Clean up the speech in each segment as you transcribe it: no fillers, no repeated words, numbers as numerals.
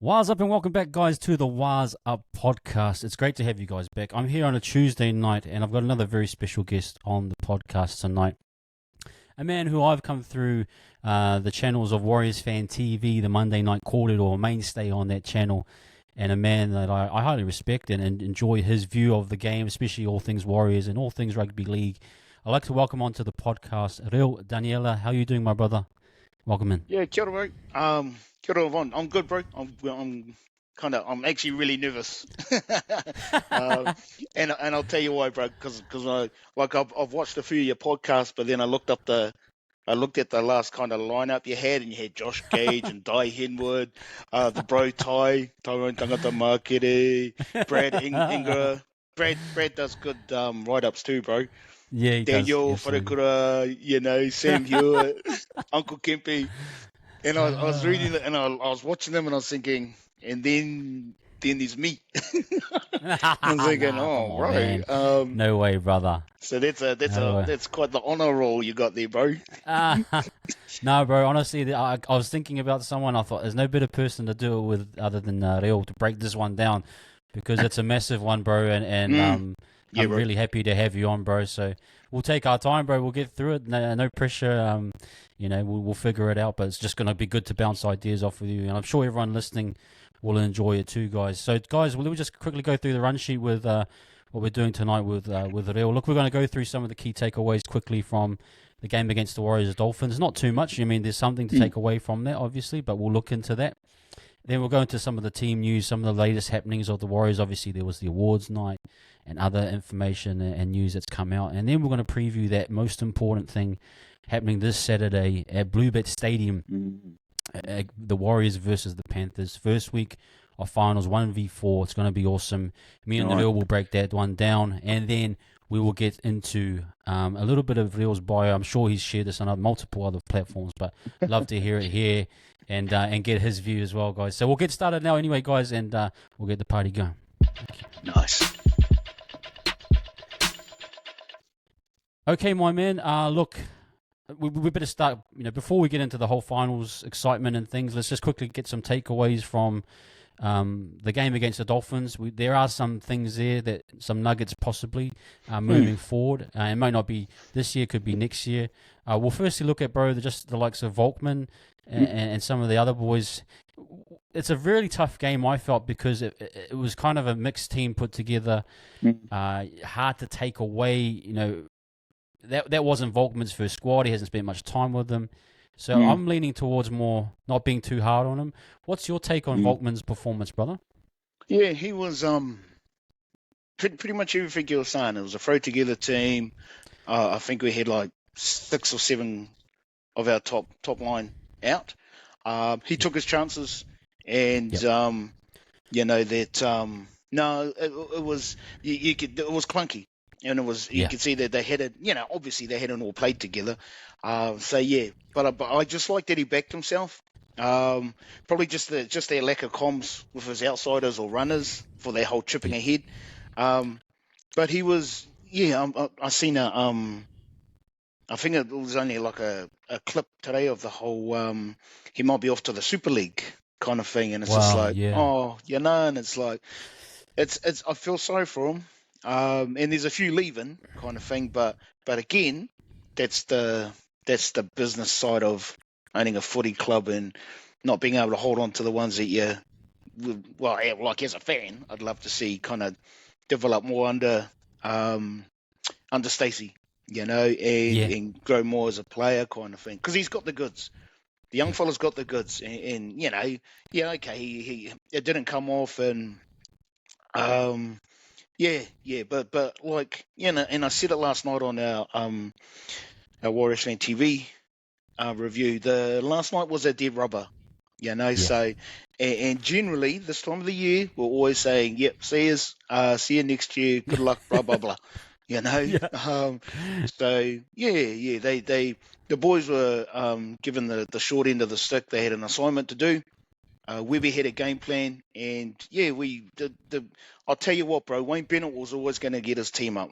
What's up and welcome back, guys, to the What's Up podcast. It's great to have you guys back. I'm here on a Tuesday night and I've got another very special guest on the podcast tonight. A man who I've come through the channels of Warriors Fan TV, the Monday Night Corridor, mainstay on that channel, and a man that I highly respect and enjoy his view of the game, especially all things Warriors and all things rugby league. I'd like to welcome onto the podcast Reo Daniela. How are you doing, my brother? Welcome in. Yeah, kia ora, bro. Kia ora, Von. I'm good, bro. I'm actually really nervous. And I'll tell you why, bro. Because I've watched a few of your podcasts, but then I looked at the last kind of lineup you had, and you had Josh Gage and Dai Henwood, the bro Tyrone Tangata Makere, Brad Ingra. Brad does good write-ups too, bro. Yeah, he Daniel does. Wharekura, Sam Hewitt, Uncle Kempe. And I was reading it and I was watching them and I was thinking, and then there's me. I was thinking, right. No way, brother. So that's quite the honor roll you got there, bro. No, bro, honestly, I was thinking about someone. I thought there's no better person to do it with other than Riel to break this one down, because it's a massive one, bro, and I'm really happy to have you on, bro. So we'll take our time, bro. We'll get through it. No pressure. We'll figure it out. But it's just going to be good to bounce ideas off with you. And I'm sure everyone listening will enjoy it too, guys. So, guys, we'll just quickly go through the run sheet with what we're doing tonight with Riel. Look, we're going to go through some of the key takeaways quickly from the game against the Warriors Dolphins. Not too much. I mean, there's something to take away from that, obviously, but we'll look into that. Then we'll go into some of the team news, some of the latest happenings of the Warriors. Obviously, there was the awards night and other information and news that's come out. And then we're going to preview that most important thing happening this Saturday at Bluebet Stadium, the Warriors versus the Panthers. First week of finals, 1v4. It's going to be awesome. Me and Riel will break that one down. And then we will get into a little bit of Riel's bio. I'm sure he's shared this on multiple other platforms, but love to hear it here and get his view as well, guys. So we'll get started now anyway, guys, and we'll get the party going. Nice. Okay, my man. Look, we better start. Before we get into the whole finals excitement and things, let's just quickly get some takeaways from the game against the Dolphins. There are some things there, some nuggets possibly moving forward. It might not be this year, could be next year. We'll firstly look at, bro, just the likes of Volkman and some of the other boys. It's a really tough game, I felt, because it was kind of a mixed team put together. Hard to take away, that wasn't Volkman's first squad. He hasn't spent much time with them. So I'm leaning towards more not being too hard on him. What's your take on Volkman's performance, brother? Yeah, he was pretty much everything you were saying. It was a throw-together team. I think we had like 6 or 7 of our top line out. He took his chances, and it was it was clunky. And you could see that they had it, obviously they hadn't all played together. But I just like that he backed himself. Probably just their lack of comms with his outsiders or runners for their whole chipping ahead. But he was, I seen I think it was only like a clip today of the whole, he might be off to the Super League kind of thing. And it's just like, and it's like, I feel sorry for him. And there's a few leaving kind of thing, but again, that's the business side of owning a footy club and not being able to hold on to the ones that like as a fan, I'd love to see kind of develop more under Stacey, and grow more as a player kind of thing, because he's got the goods. The young fella's got the goods, and he it didn't come off, and but like, and I said it last night on our Warriors Fan TV review. The last night was a dead rubber, So, and generally this time of the year we're always saying, "Yep, see you next year. Good luck, blah blah blah." So the boys were given the short end of the stick. They had an assignment to do. Webby had a game plan, and I'll tell you what, bro, Wayne Bennett was always going to get his team up.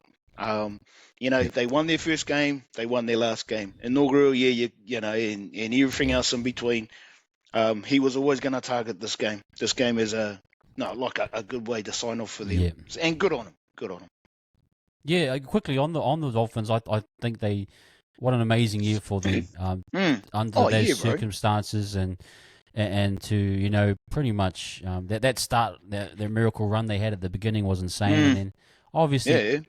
They won their first game, they won their last game. Inaugural year, and everything else in between. he was always going to target this game. This game is a good way to sign off for them. Yeah. And good on him. Good on him. Yeah, quickly on the Dolphins, I think what an amazing year for them under those circumstances and to pretty much that start their miracle run they had at the beginning was insane, and then obviously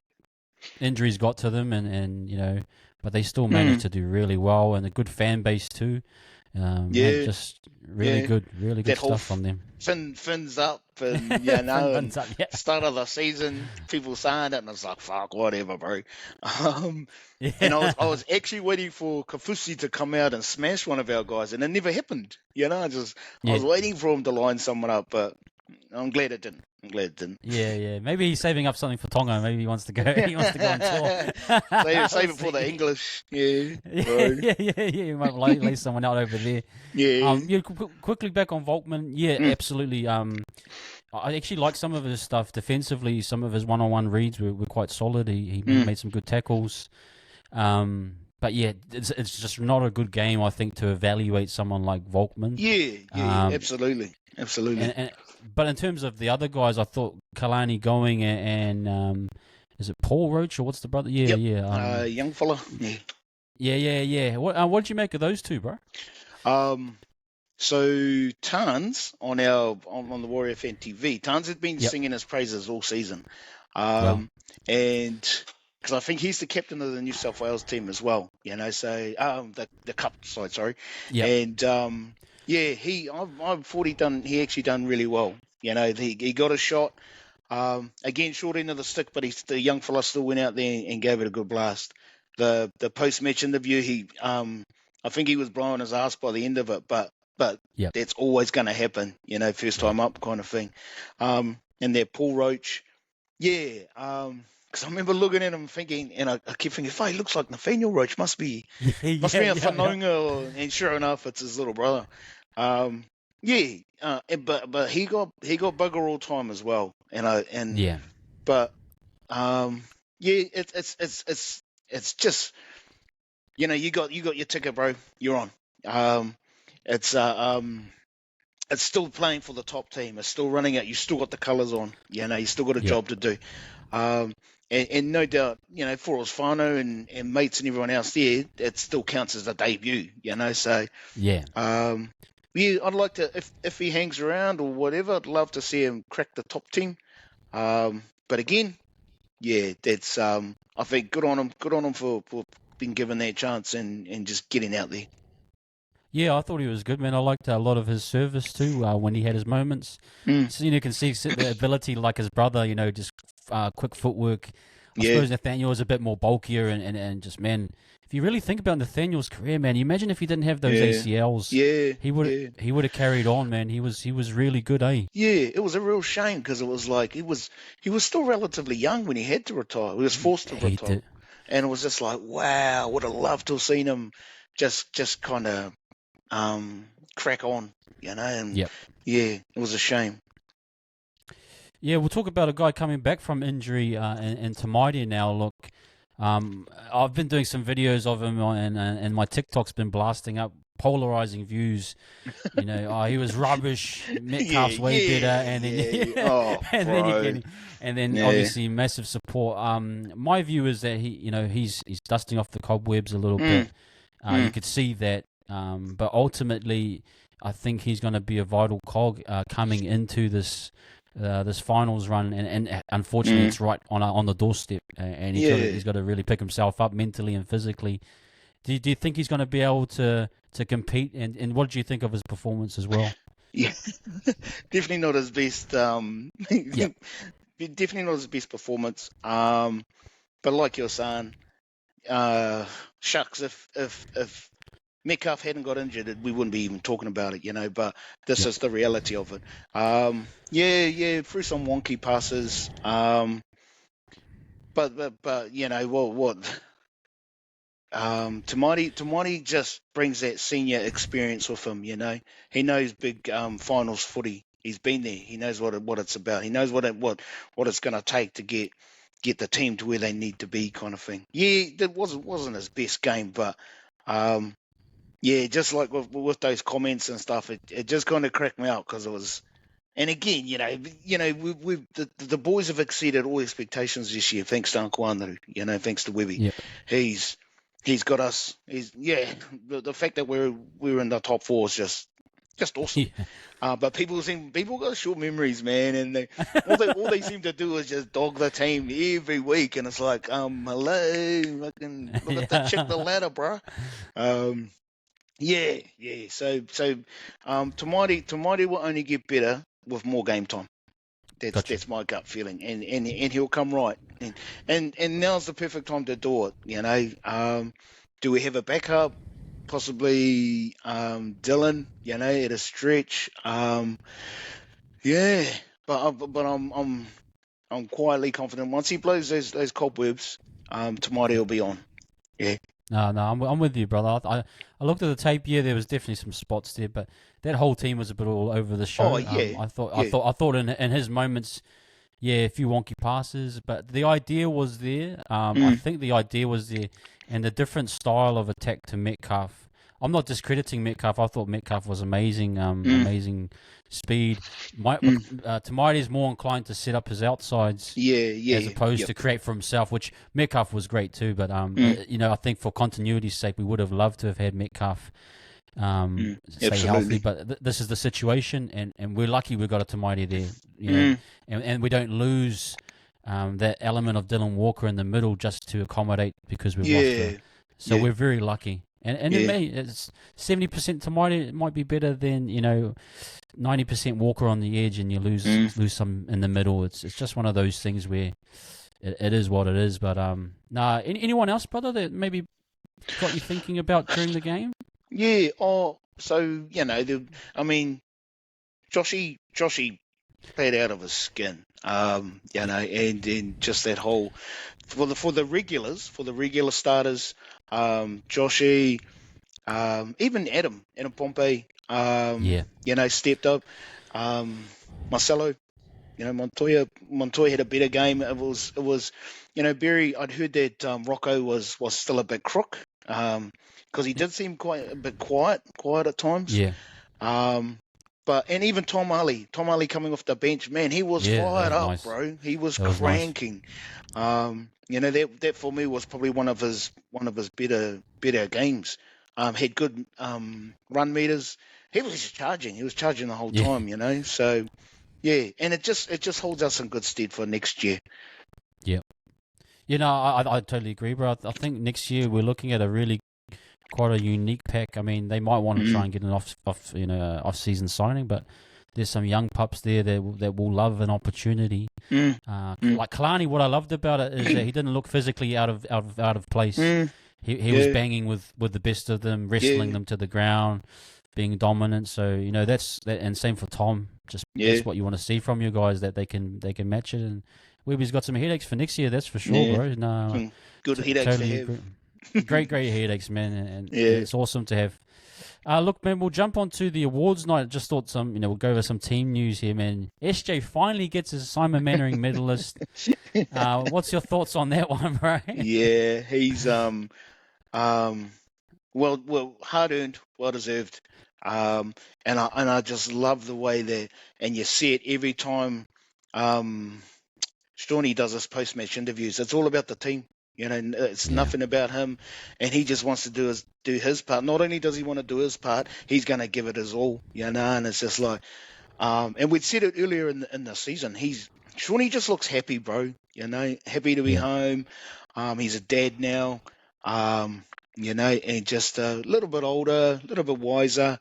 injuries got to them and but they still managed to do really well, and a good fan base too. Just really good stuff from them. Fins up, and start of the season, people saying it, and it's like, fuck, whatever, bro. And I was actually waiting for Kafusi to come out and smash one of our guys, and it never happened. I was waiting for him to line someone up, but I'm glad it didn't. Yeah. Maybe he's saving up something for Tonga. Maybe he wants to go. He wants to go on tour. save it for the English. Yeah. He might lay someone out over there. Yeah. Quickly back on Volkman. Yeah, absolutely. I actually like some of his stuff defensively. Some of his one-on-one reads were quite solid. He made some good tackles. But yeah, it's just not a good game, I think, to evaluate someone like Volkman. Yeah, absolutely. But in terms of the other guys, I thought Kalani going and is it Paul Roach or what's the brother? Yeah. Young fella. Yeah. What did you make of those two, bro? So Tans on the Warrior Fan TV, Tans had been singing his praises all season, and because I think he's the captain of the New South Wales team as well. So the cup side, sorry. Yeah. And I thought he actually done really well. He got a shot. Again, short end of the stick, but the young fella still went out there and gave it a good blast. The post-match interview, I think he was blowing his ass by the end of it, but that's always going to happen, first time up kind of thing. And that Paul Roach, because I remember looking at him thinking, and I kept thinking, if he looks like Nathaniel Roach, must be a Whanonga, and sure enough, it's his little brother. But he got bugger all time as well, it's just you got your ticket, bro. You're on. It's still playing for the top team. It's still running out. You still got the colours on. You still got a job to do. And no doubt, for Osfano and mates and everyone else there, it still counts as a debut. So I'd like to, if he hangs around or whatever, I'd love to see him crack the top team. But again, that's I think good on him for being given that chance and just getting out there. Yeah, I thought he was good, man. I liked a lot of his service too when he had his moments. So you can see the ability, like his brother, just quick footwork. I suppose Nathaniel was a bit more bulkier and just, man, if you really think about Nathaniel's career, man, you imagine if he didn't have those ACLs, he would have carried on, man. He was really good, eh? Yeah, it was a real shame because it was like he was still relatively young when he had to retire. He was forced to retire, and it was just like, wow, would have loved to have seen him just kind of crack on, and it was a shame. Yeah, we'll talk about a guy coming back from injury and Tamaiti now. Look, I've been doing some videos of him and my TikTok's been blasting up polarizing views. He was rubbish, Metcalf's way better, and then and then obviously massive support. My view is that he's dusting off the cobwebs a little bit. You could see that. But ultimately, I think he's going to be a vital cog coming into this finals run, and unfortunately, it's right on the doorstep, and he's got to really pick himself up mentally and physically. Do you think he's going to be able to compete? And what did you think of his performance as well? Yeah, definitely not his best. Definitely not his best performance. But like you're saying, shucks, if Metcalf hadn't got injured, we wouldn't be even talking about it, but this is the reality of it. Threw some wonky passes. But what? Tamaiti just brings that senior experience with him, He knows big finals footy. He's been there. He knows what it's about. He knows what it's going to take to get the team to where they need to be, kind of thing. Yeah, that wasn't his best game, but Yeah, just like with those comments and stuff, it just kind of cracked me up because it was. And again, the boys have exceeded all expectations this year, thanks to Uncle Andrew. Thanks to Webby. Yeah. He's got us. The fact that we're in the top four is just awesome. Yeah. But people got short memories, man, and all they seem to do is just dog the team every week, and it's like, hello, fucking look at that, check the ladder, bro. Yeah. So Tamati will only get better with more game time. That's my gut feeling, and he'll come right, and now's the perfect time to do it. Do we have a backup? Possibly Dylan, at a stretch. Yeah, but I'm quietly confident once he blows those cobwebs, Tamati will be on. Yeah. No, I'm with you, brother. I looked at the tape. Yeah, there was definitely some spots there, but that whole team was a bit all over the show. Oh yeah. I thought in his moments, yeah, a few wonky passes, but the idea was there. I think the idea was there, and the different style of attack to Metcalf. I'm not discrediting Metcalf. I thought Metcalf was amazing, amazing speed. Tamati is more inclined to set up his outsides, as opposed to create for himself, which Metcalf was great too. But I think for continuity's sake, we would have loved to have had Metcalf stay healthy. But this is the situation, and we're lucky we got a Tamati there, and we don't lose that element of Dylan Walker in the middle just to accommodate because we've lost him. So we're very lucky. And it may, it's 70% Tamati. It might be better than 90% Walker on the edge, and you lose some in the middle. It's just one of those things where it is what it is. But anyone else, brother, that maybe got you thinking about during the game? Yeah. Oh, so Joshy played out of his skin. And just that whole for the regular starters, Joshy, even Adam Pompey, stepped up. Marcelo, Montoya had a better game. It was Barry. I'd heard that Rocco was still a bit crook, because he did seem quite a bit quiet at times. Yeah. And even Tom Ali coming off the bench, man, he was fired up, nice. Bro. He was cranking. Nice. That for me was probably one of his better games. Had good run meters. He was charging the whole time, So yeah, and it just holds us in good stead for next year. Yeah. I totally agree, bro. I think next year we're looking at a really quite a unique pack. I mean, they might want to try and get an off-season signing, but there's some young pups there that will love an opportunity. Like Kalani, what I loved about it is that he didn't look physically out of place. He was banging with the best of them, wrestling them to the ground, being dominant. So that's that, and same for Tom. That's what you want to see from you guys, that they can match it. And Webby's got some headaches for next year, that's for sure, bro. No, good headaches to have. Great headaches, man, and it's awesome to have. Look, man, we'll jump onto the awards night. Just thought we'll go over some team news here, man. SJ finally gets his Simon Mannering medalist. What's your thoughts on that one, bro? Yeah, he's well, hard earned, well deserved. And I just love the way that, and you see it every time. Shawnee does his post-match interviews. It's all about the team. It's nothing about him, and he just wants to do his part. Not only does he want to do his part, he's going to give it his all, and it's just like, and we'd said it earlier in the season, Shawnee just looks happy, bro, happy to be home. He's a dad now, and just a little bit older, a little bit wiser,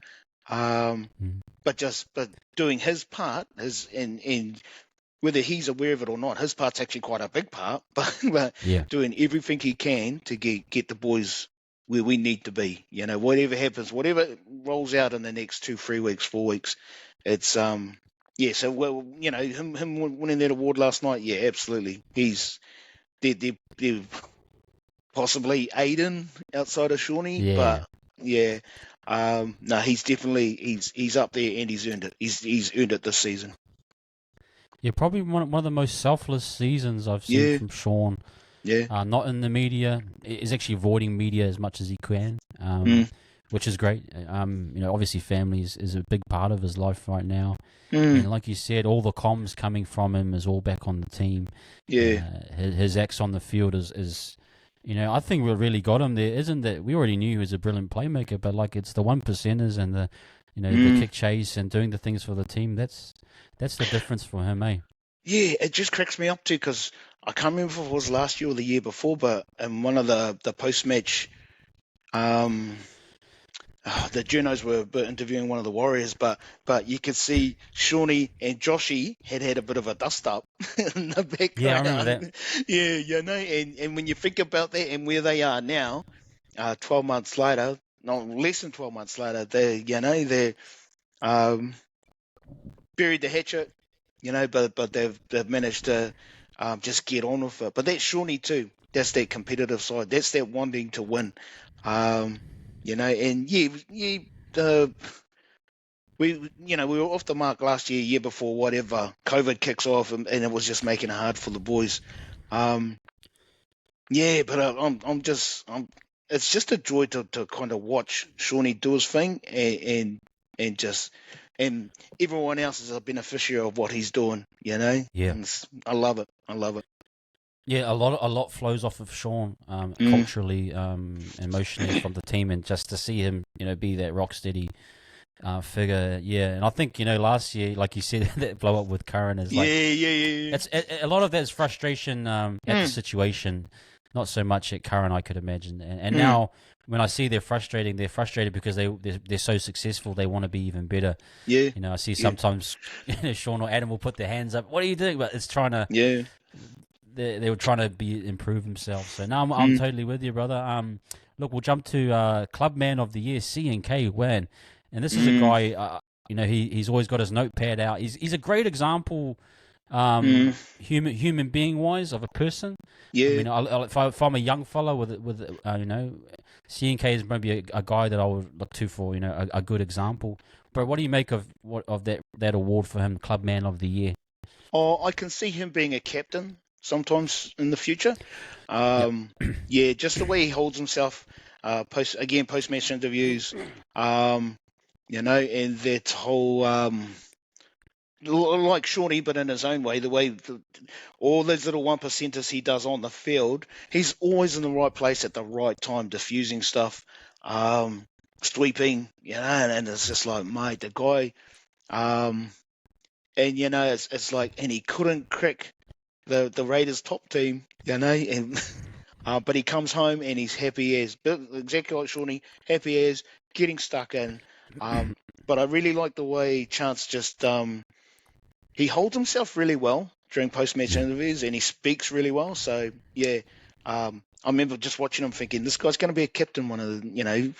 but doing his part, and whether he's aware of it or not, his part's actually quite a big part, but doing everything he can to get the boys where we need to be. Whatever happens, whatever rolls out in the next 2, 3 weeks, 4 weeks, it's so him winning that award last night, absolutely. They're possibly Aiden outside of Shawnee, but no, he's definitely he's up there, and he's earned it. He's earned it this season. Yeah, probably one of the most selfless seasons I've seen from Sean. Yeah. Not in the media. He's actually avoiding media as much as he can. which is great. Obviously family is a big part of his life right now. And like you said, all the comms coming from him is all back on the team. Yeah. His acts on the field is I think we really got him there. Isn't that we already knew he was a brilliant playmaker, but like it's the 1%ers and the kick chase and doing the things for the team. That's the difference for him, eh? Yeah, it just cracks me up too because I can't remember if it was last year or the year before, but in one of the post-match, the journos were interviewing one of the Warriors, but you could see Shawnee and Joshy had a bit of a dust up in the background. Yeah, I remember that. Yeah, and when you think about that and where they are now, 12 months later, no, less than 12 months later, they're buried the hatchet, but they've managed to just get on with it. But that's Shawnee too. That's that competitive side. That's that wanting to win. And we were off the mark last year before, whatever. COVID kicks off, and it was just making it hard for the boys. But it's just a joy to kind of watch Shawnee do his thing, and everyone else is a beneficiary of what he's doing. Yeah, and I love it. Yeah, a lot flows off of Sean culturally, emotionally from the team, and just to see him, be that rock steady figure. Yeah, and I think last year, like you said, that blow up with Curran is like It's a lot of that is frustration at the situation, not so much at Curran, I could imagine. And now when I see they're frustrated because they're so successful, they want to be even better. Yeah, I see sometimes Sean or Adam will put their hands up. What are you doing? But it's trying to They were trying to improve themselves. So now I'm totally with you, brother. Look, we'll jump to Club Man of the Year, CNK Wan, and this is a guy. He's always got his notepad out. He's a great example, human being wise, of a person. Yeah. I mean, if I'm a young fella with CNK is maybe a guy that I would look to for a good example. But what do you make of that award for him, Club Man of the Year? Oh, I can see him being a captain sometimes in the future. Just the way he holds himself, post-match interviews, and that whole, like Shawnee, but in his own way, the way all those little 1%ers he does on the field, he's always in the right place at the right time, diffusing stuff, sweeping, and it's just like, mate, the guy, and it's like, and he couldn't crack the Raiders top team, and but he comes home and he's happy as, exactly like Shawnee, happy as, getting stuck in. But I really like the way Chance just he holds himself really well during post-match interviews, and he speaks really well. So I remember just watching him thinking, this guy's going to be a captain one of the,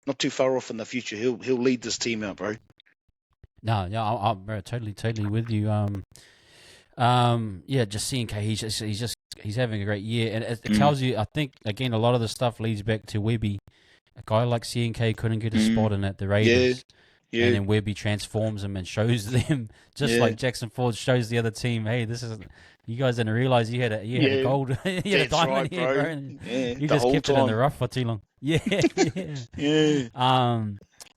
not too far off in the future. He'll lead this team out, bro. No, yeah, I'm totally with you. Just seeing K, he's having a great year, and it tells you. I think again, a lot of the stuff leads back to Webby. A guy like CNK couldn't get a spot in at the Raiders, and then Webby transforms him and shows them, just like Jackson Ford shows the other team, hey, this is. You guys didn't realize you had a gold, you had a diamond right, here, bro. bro. And you the just kept time. it in the rough for too long.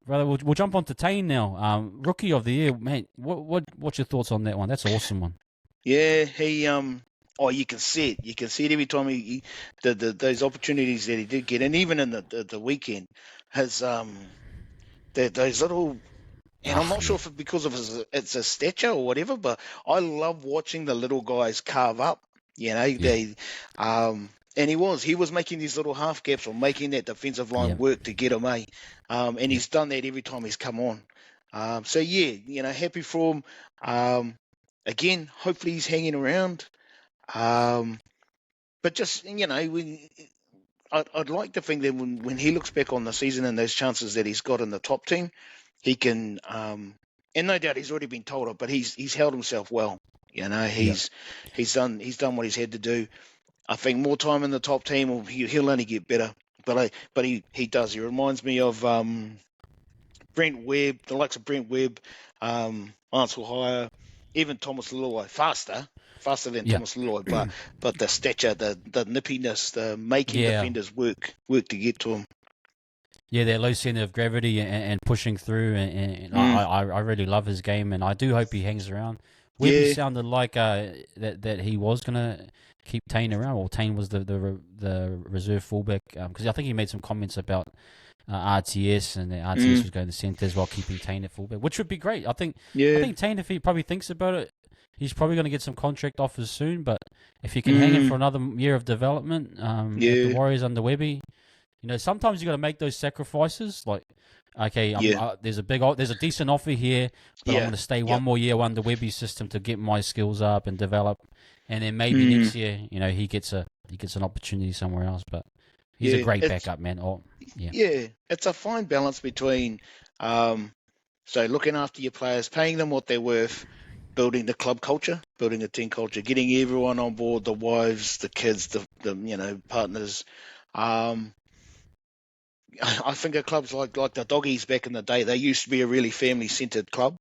Brother, we'll jump on to Tane now. Rookie of the Year, man. What's your thoughts on that one? That's an awesome one. Yeah, he you can see it. You can see it every time he those opportunities that he did get, and even in the weekend, has those little. And I'm not sure if it's because of it's a stature or whatever, but I love watching the little guys carve up. They and he was making these little half gaps or making that defensive line work to get him, and he's done that every time he's come on. Happy for him. Again, hopefully he's hanging around. But just I'd like to think that when he looks back on the season and those chances that he's got in the top team, he can, and no doubt he's already been told it, but he's held himself well. He's done what he's had to do. I think more time in the top team, he'll only get better. But he does. He reminds me of Brent Webb, the likes of Brent Webb, Lance Hire, even Thomas Lilloy, faster than Thomas Lilloy, but the stature, the nippiness, the making defenders work to get to him. Yeah, that low center of gravity and pushing through, and I really love his game, and I do hope he hangs around. Webby Yeah. sounded like that he was gonna keep Tane around. Well, Tane was the reserve fullback, because I think he made some comments about RTS, and the RTS was going to centres while keeping Tane at fullback, which would be great. I think Tane, if he probably thinks about it, he's probably going to get some contract offers soon. But if he can hang in for another year of development at the Warriors under Webby. Sometimes you got to make those sacrifices. Like, okay, there's a decent offer here, but I'm going to stay one more year under Webby's system to get my skills up and develop, and then maybe next year, he gets an opportunity somewhere else. But he's a great backup, man. Yeah, it's a fine balance between, so looking after your players, paying them what they're worth, building the club culture, building the team culture, getting everyone on board, the wives, the kids, the partners. I think of clubs like the Doggies back in the day. They used to be a really family-centered club.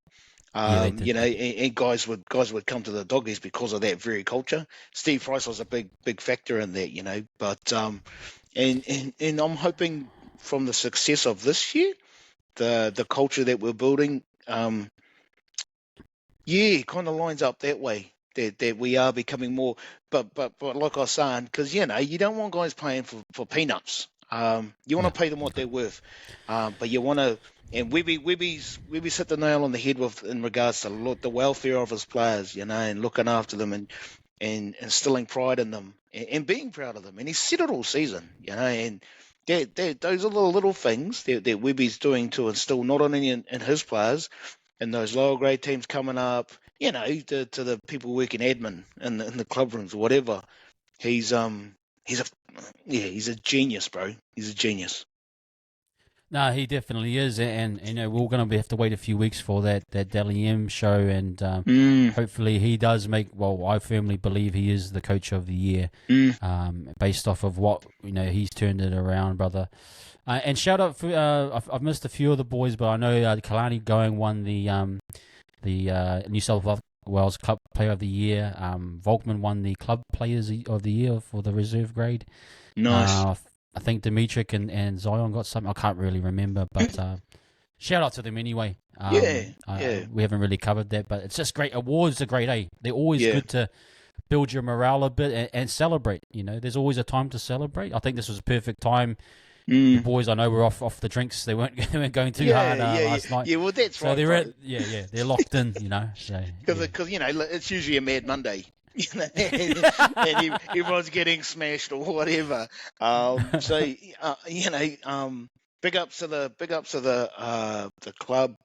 They did. And guys would come to the Doggies because of that very culture. Steve Price was a big factor in that, But and I'm hoping from the success of this year, the culture that we're building, kind of lines up that way. That we are becoming more, but like I was saying, because you don't want guys playing for peanuts. You want to pay them what they're worth, but you want to. And Webby's hit the nail on the head in regards to the welfare of his players, and looking after them and instilling pride in them and being proud of them. And he's said it all season, and those are the little things that Webby's doing to instill not only in his players and those lower grade teams coming up, to the people working admin in the club rooms or whatever. He's a genius, bro. He's a genius. No, he definitely is, and we're going to have to wait a few weeks for that Dally M show, and hopefully he does make. Well, I firmly believe he is the coach of the year, based off of what he's turned it around, brother. And shout out for I've missed a few of the boys, but I know Kalani Going won the New South Wales Club Player of the Year. Volkman won the Club Players of the Year for the reserve grade. Nice. I think Dimitrik and Zion got something. I can't really remember, but shout out to them anyway. We haven't really covered that, but it's just great. Awards are great, eh? They're always good to build your morale a bit and celebrate. There's always a time to celebrate. I think this was a perfect time. The boys, I know, were off the drinks. They weren't going too hard last night. Yeah, well, that's so right. They're locked in. Because it's usually a Mad Monday. And everyone's getting smashed or whatever. Big ups to the club.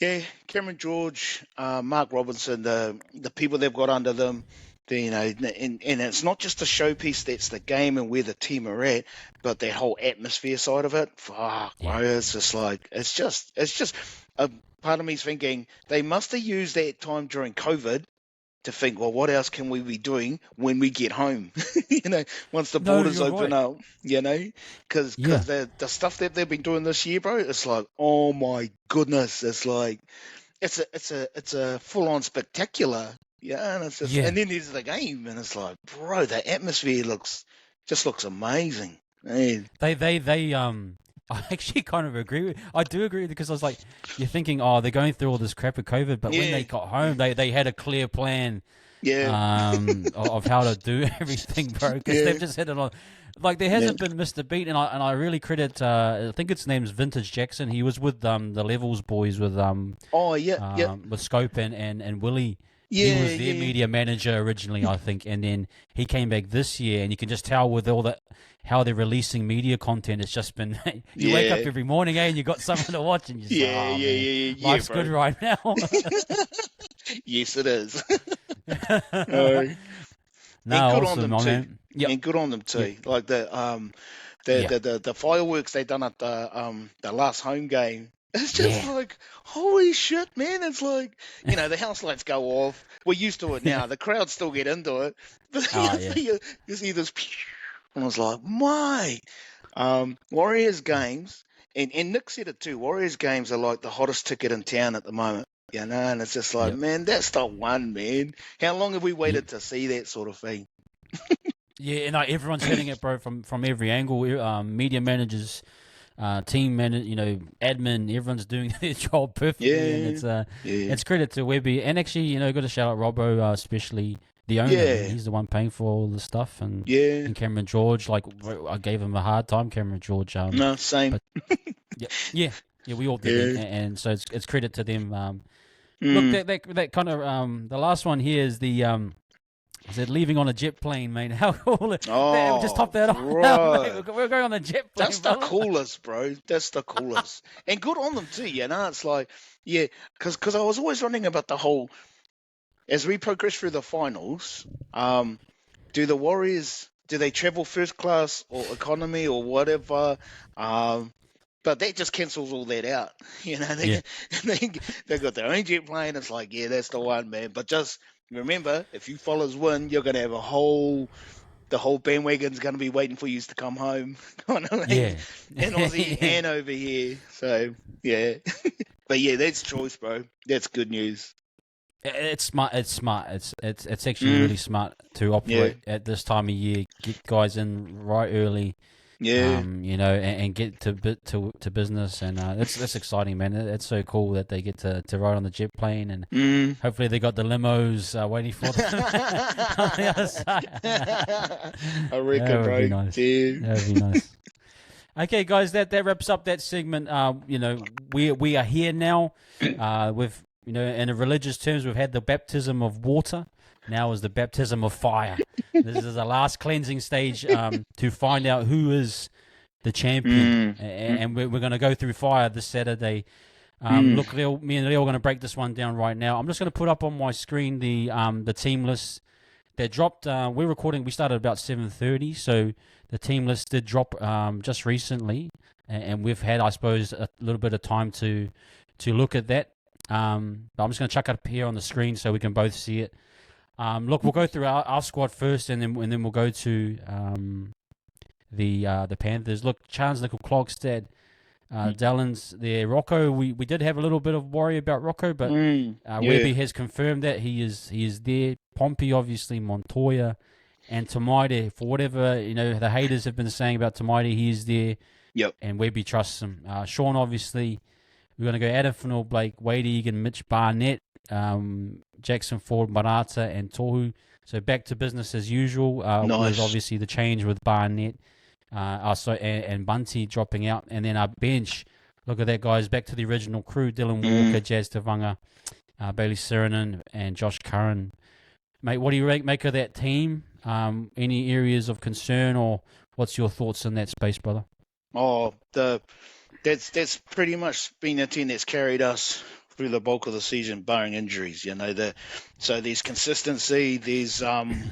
Yeah, Cameron George, Mark Robinson, the people they've got under them. And it's not just a showpiece. That's the game and where the team are at, but that whole atmosphere side of it. Fuck, bro, it's just like it's just. Part of me's thinking they must have used that time during COVID to think, well, what else can we be doing when we get home? Once the borders open up, because the stuff that they've been doing this year, bro, it's like, oh my goodness, it's like it's a full on spectacular, and it's just, and then there's the game, and it's like, bro, the atmosphere looks amazing. Man. I actually kind of agree with. I do agree because I was like, you're thinking, oh, they're going through all this crap with COVID, but when they got home, they had a clear plan, of how to do everything, bro. Because they've just hit it on. Like there hasn't been missed a beat, and I really credit. I think its name's Vintage Jackson. He was with the Levels boys with with Scope and Willie. He was their media manager originally, I think, and then he came back this year, and you can just tell with all that how they're releasing media content. It's just been you wake up every morning, and you got something to watch, and you're like, life's good right now. Yes, it is. No, good awesome, on them man. too, and good on them too. Like the fireworks they done at the last home game. It's just like, holy shit, man. It's like, the house lights go off. We're used to it now. The crowd still get into it. But you see this, and I was like, my. Warriors games, and Nick said it too, Warriors games are like the hottest ticket in town at the moment. And it's just like, man, that's the one, man. How long have we waited to see that sort of thing? Yeah, and everyone's hitting it, bro, from every angle. Media managers, team admin, everyone's doing their job perfectly, and it's credit to Webby, and actually, got to shout out Robbo, especially the owner. He's the one paying for all the stuff, and Cameron George, like I gave him a hard time, Cameron George. No, same. But, yeah, we all did, and so it's credit to them. Look, that kind of the last one here is the I said leaving on a jet plane, mate. How cool! Just top that off. We're going on a jet plane. That's the coolest, bro. That's the coolest, and good on them too. It's like, because I was always wondering about the whole. As we progress through the finals, do the Warriors they travel first class or economy or whatever? But that just cancels all that out. They got their own jet plane. It's like, that's the one, man. But just remember, if you fellas win, you're gonna have the whole bandwagon's gonna be waiting for you to come home. In Aussie and over here. So but that's choice, bro. That's good news. It's smart. It's actually really smart to operate at this time of year. Get guys in right early. And get to business, and that's exciting, man. It's so cool that they get to ride on the jet plane, and hopefully they got the limos waiting for them on the other side. I reckon, bro. Nice. That would be nice. Okay, guys, that wraps up that segment. We are here now. With in religious terms, we've had the baptism of water. Now is the baptism of fire. This is the last cleansing stage to find out who is the champion. And we're going to go through fire this Saturday. Look, me and Riel are going to break this one down right now. I'm just going to put up on my screen the team list that dropped. We started about 7:30, so the team list did drop just recently. And we've had, I suppose, a little bit of time to look at that. But I'm just going to chuck it up here on the screen so we can both see it. Look, we'll go through our squad first, and then we'll go to the Panthers. Look, Chance, Nickel, Klogstad, Dallins there. Rocco, we did have a little bit of worry about Rocco, but Webby has confirmed that he is there. Pompey, obviously, Montoya, and Tamaide. For whatever the haters have been saying about Tamaide, he is there. Yep. And Webby trusts him. Sean, obviously, we're going to go Adam Fennell, Blake, Wade Egan, Mitch Barnett. Jackson Ford, Marata, and Tohu. So back to business as usual. Nice. With obviously the change with Barnett, and Bunty dropping out, and then our bench. Look at that, guys. Back to the original crew: Dylan Walker, Jazz Tavanga, Bailey Sirenen, and Josh Curran. Mate, what do you make of that team? Any areas of concern, or what's your thoughts in that space, brother? That's pretty much been a team that's carried us through the bulk of the season, barring injuries. So there's consistency. There's they've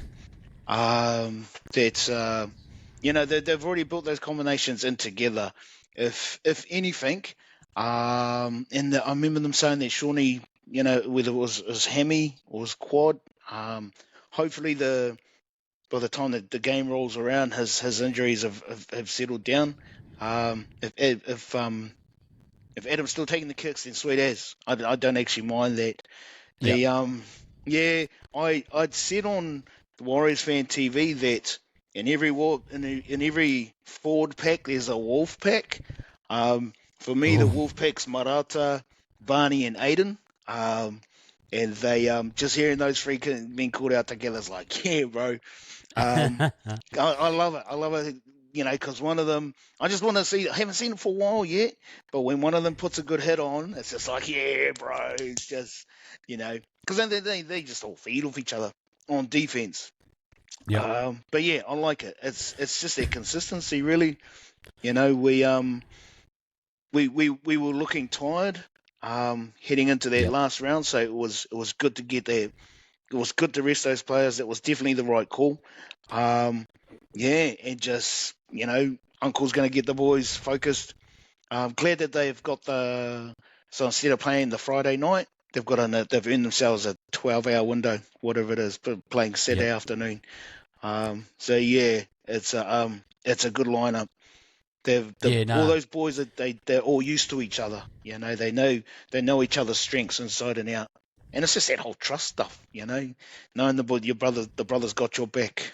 already built those combinations in together. If anything, and I remember them saying that Shawnee, whether it was hammy or was quad, hopefully by the time that the game rolls around, his injuries have settled down. If Adam's still taking the kicks, then sweet as. I don't actually mind that. I'd said on the Warriors Fan TV that in every forward pack there's a wolf pack. For me, the wolf pack's Marata, Barney, and Aiden. And they just hearing those three being called out together is like, yeah, bro. I love it. I love it. Because one of them, I just want to see. I haven't seen it for a while yet, but when one of them puts a good hit on, it's just like, yeah, bro. It's just, because then they just all feed off each other on defense. Yeah. But yeah, I like it. It's just that consistency, really. We were looking tired, heading into that last round, so it was good to get there. It was good to rest those players. That was definitely the right call. And just, Uncle's going to get the boys focused. I'm glad that they've got so instead of playing the Friday night, they've earned themselves a 12-hour window, whatever it is, playing Saturday afternoon. It's a good lineup. All those boys they're all used to each other. They know each other's strengths inside and out, and it's just that whole trust stuff. Knowing the brother's got your back.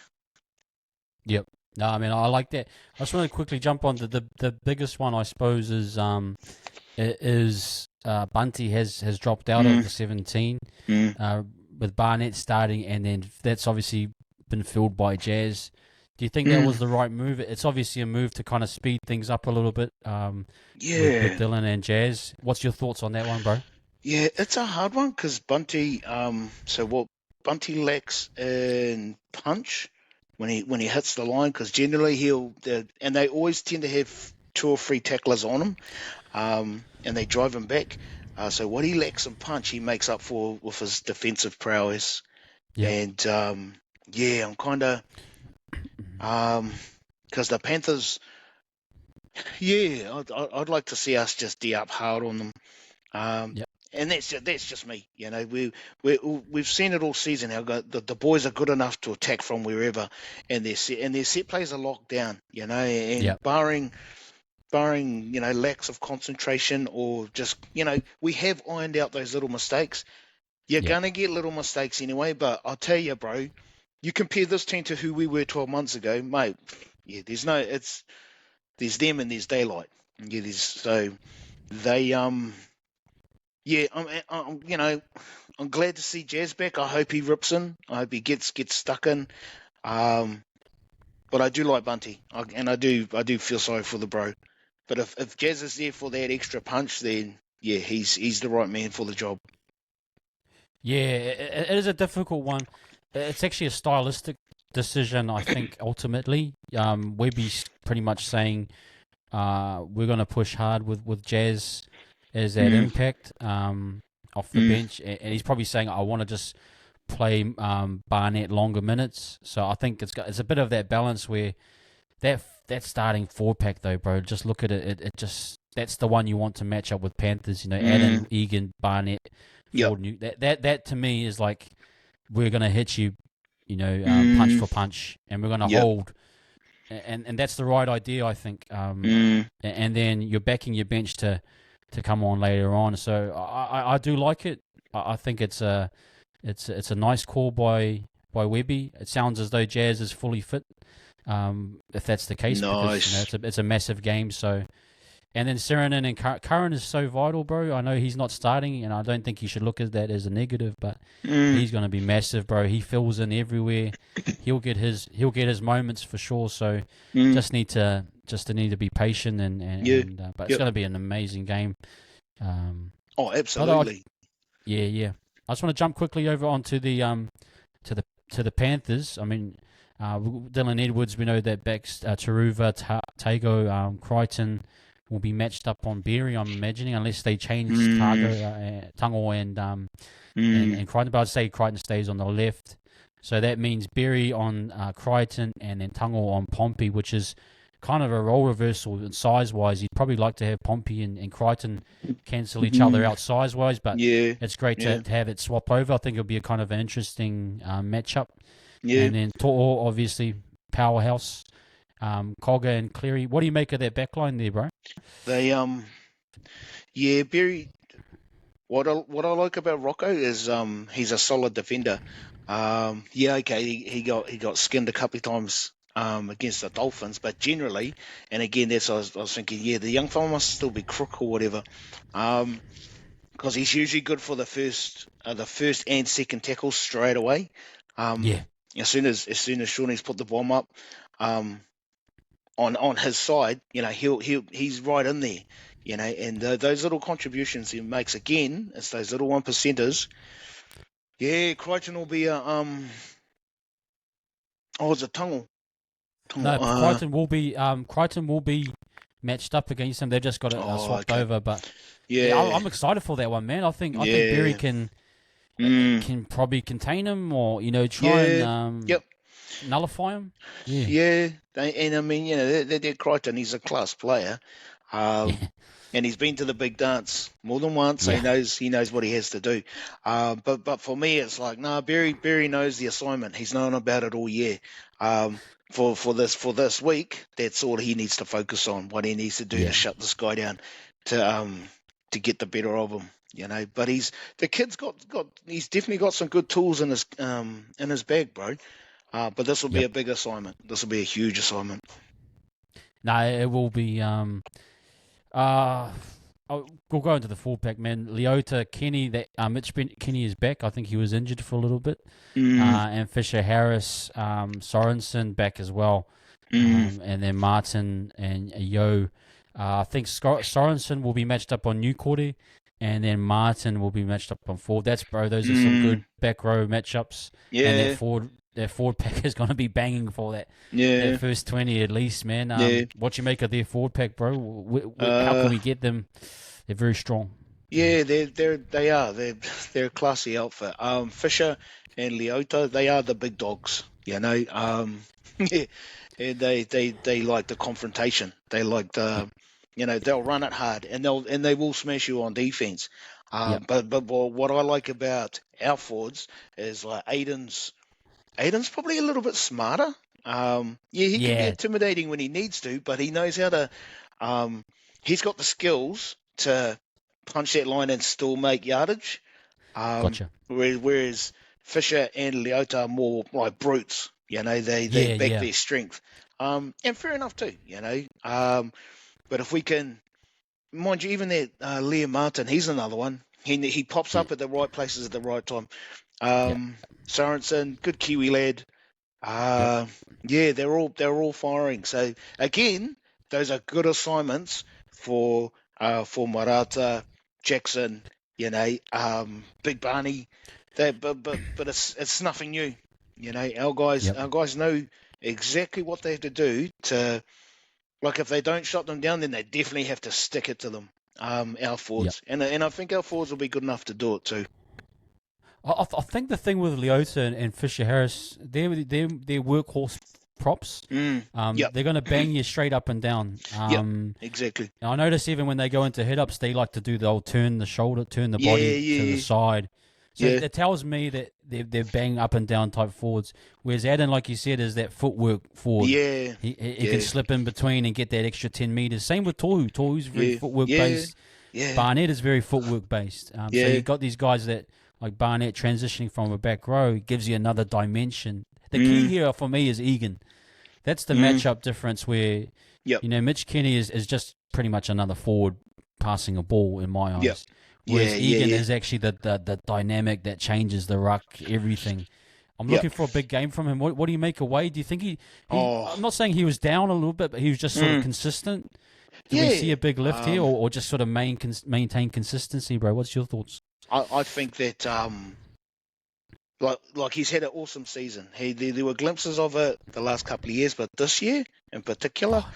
Yep. No, I mean I like that. I just want to quickly jump on the biggest one, I suppose, is Bunty has dropped out of the 17 with Barnett starting, and then that's obviously been filled by Jazz. Do you think that was the right move? It's obviously a move to kind of speed things up a little bit with Dylan and Jazz. What's your thoughts on that one, bro? Yeah, it's a hard one because Bunty. So what Bunty lacks in punch when he hits the line, because generally and they always tend to have two or three tacklers on him, and they drive him back. So what he lacks in punch, he makes up for with his defensive prowess. Yeah. And yeah, I'm kind of because the Panthers. Yeah, I'd like to see us just D up hard on them. Yep. And that's just me. You know, we've seen it all season. How the boys are good enough to attack from wherever, and their set plays are locked down. You know, and Yep. barring lacks of concentration, or just we have ironed out those little mistakes. You're gonna get little mistakes anyway. But I'll tell you, bro, you compare this team to who we were 12 months ago, mate. Yeah, there's them and there's daylight. Yeah, so they Yeah, I'm glad to see Jazz back. I hope he rips in. I hope he gets stuck in. But I do like Bunty, and I do feel sorry for the bro. But if Jazz is there for that extra punch, then yeah, he's the right man for the job. Yeah, it is a difficult one. It's actually a stylistic decision, I think. Ultimately, Webby's pretty much saying we're going to push hard with Jazz as that impact off the bench, and he's probably saying I want to just play Barnett longer minutes. So I think it's a bit of that balance where that starting 4-pack though, bro. Just look at it. It just that's the one you want to match up with Panthers. You know, Adam, Egan, Barnett, Ford, New. That to me is like we're gonna hit you. You know, punch for punch, and we're gonna hold. And that's the right idea, I think. And then you're backing your bench to come on later on. So I do like it. I think it's a nice call by Webby. It sounds as though Jazz is fully fit. If that's the case, nice. Because it's a massive game. So, and then Serenin and Curran is so vital, bro. I know he's not starting, and I don't think you should look at that as a negative, but he's going to be massive, bro. He fills in everywhere. He'll get his moments for sure. So just need to be patient but it's going to be an amazing game. Oh, absolutely. Yeah. I just want to jump quickly over onto the to the Panthers. I mean, Dylan Edwards, we know that backs Taruva, Tago, Crichton will be matched up on Berry, I'm imagining, unless they change Tango and Crichton. But I'd say Crichton stays on the left. So that means Berry on Crichton and then Tango on Pompey, which is kind of a role reversal size-wise. You'd probably like to have Pompey and Crichton cancel each other out size-wise, but it's great to have it swap over. I think it'll be a kind of an interesting matchup. Yeah. And then To'o, obviously, powerhouse. Cogger and Cleary. What do you make of that backline there, bro? They Berry. What I like about Rocco is he's a solid defender. He got skinned a couple of times against the Dolphins, but generally, and again, that's I was thinking, the young fella must still be crook or whatever, because he's usually good for the first and second tackles straight away. As soon as Shawnee's put the bomb up, on his side, he's right in there, and those little contributions he makes, again, it's those little 1%ers. Yeah, Crichton will be a it's a Tungle. No, Crichton will be matched up against him. They've just got it swapped over, but I'm excited for that one, man. I think Berry can probably contain him, or try and nullify him. And I mean, they're Crichton. He's a class player, and he's been to the big dance more than once. So he knows what he has to do. But for me, it's like, Berry knows the assignment. He's known about it all year. For this week, that's all he needs to focus on. What he needs to do to shut this guy down, to get the better of him. But he's definitely got some good tools in his bag, bro. But this will be a big assignment. This will be a huge assignment. No, it will be. We'll go into the fullback, man. Leota, Kenny, that Kenny is back. I think he was injured for a little bit. And Fisher Harris, Sorensen back as well. And then Martin and Yo. I think Sorensen will be matched up on New Cordy, and then Martin will be matched up on forward. Those are some good back row matchups. Yeah. And their forward pack is going to be banging for that first 20 at least, man. What you make of their forward pack, bro? How can we get them? They're very strong. Yeah, they are. They're a classy outfit. Fisher and Leota, they are the big dogs. You know, yeah, they like the confrontation. They like the, they'll run it hard and they will smash you on defense. But what I like about our forwards is like Aiden's probably a little bit smarter. He can be intimidating when he needs to, but he knows how to. He's got the skills to punch that line and still make yardage. Gotcha. Whereas Fisher and Leota are more like brutes. They back their strength. And fair enough too. But if we can, mind you, even that Liam Martin, he's another one. He pops up at the right places at the right time. Sorensen, good Kiwi lad. They're all firing. So again, those are good assignments for Marata, Jackson, Big Barney. But it's nothing new. Our guys know exactly what they have to do to. Like if they don't shut them down, then they definitely have to stick it to them. Our forwards, and I think our forwards will be good enough to do it too. I think the thing with Leota and Fisher Harris, they're workhorse props. They're going to bang you straight up and down. Exactly. I notice even when they go into hit-ups, they like to do the old turn the shoulder, turn the body to the side. So it tells me that they're bang up and down type forwards. Whereas Adam, like you said, is that footwork forward. He can slip in between and get that extra 10 meters. Same with Tohu. Tohu's very footwork based. Barnett is very footwork based. So you've got these guys that, like Barnett transitioning from a back row, gives you another dimension. The key here for me is Egan. That's the matchup difference where, Mitch Kenny is just pretty much another forward passing a ball in my eyes. Whereas Egan is actually the dynamic that changes the ruck, everything. I'm looking for a big game from him. What do you make away? Do you think I'm not saying he was down a little bit, but he was just sort of consistent. Do we see a big lift here or just sort of maintain consistency, bro? What's your thoughts? I think that like he's had an awesome season. There were glimpses of it the last couple of years, but this year in particular,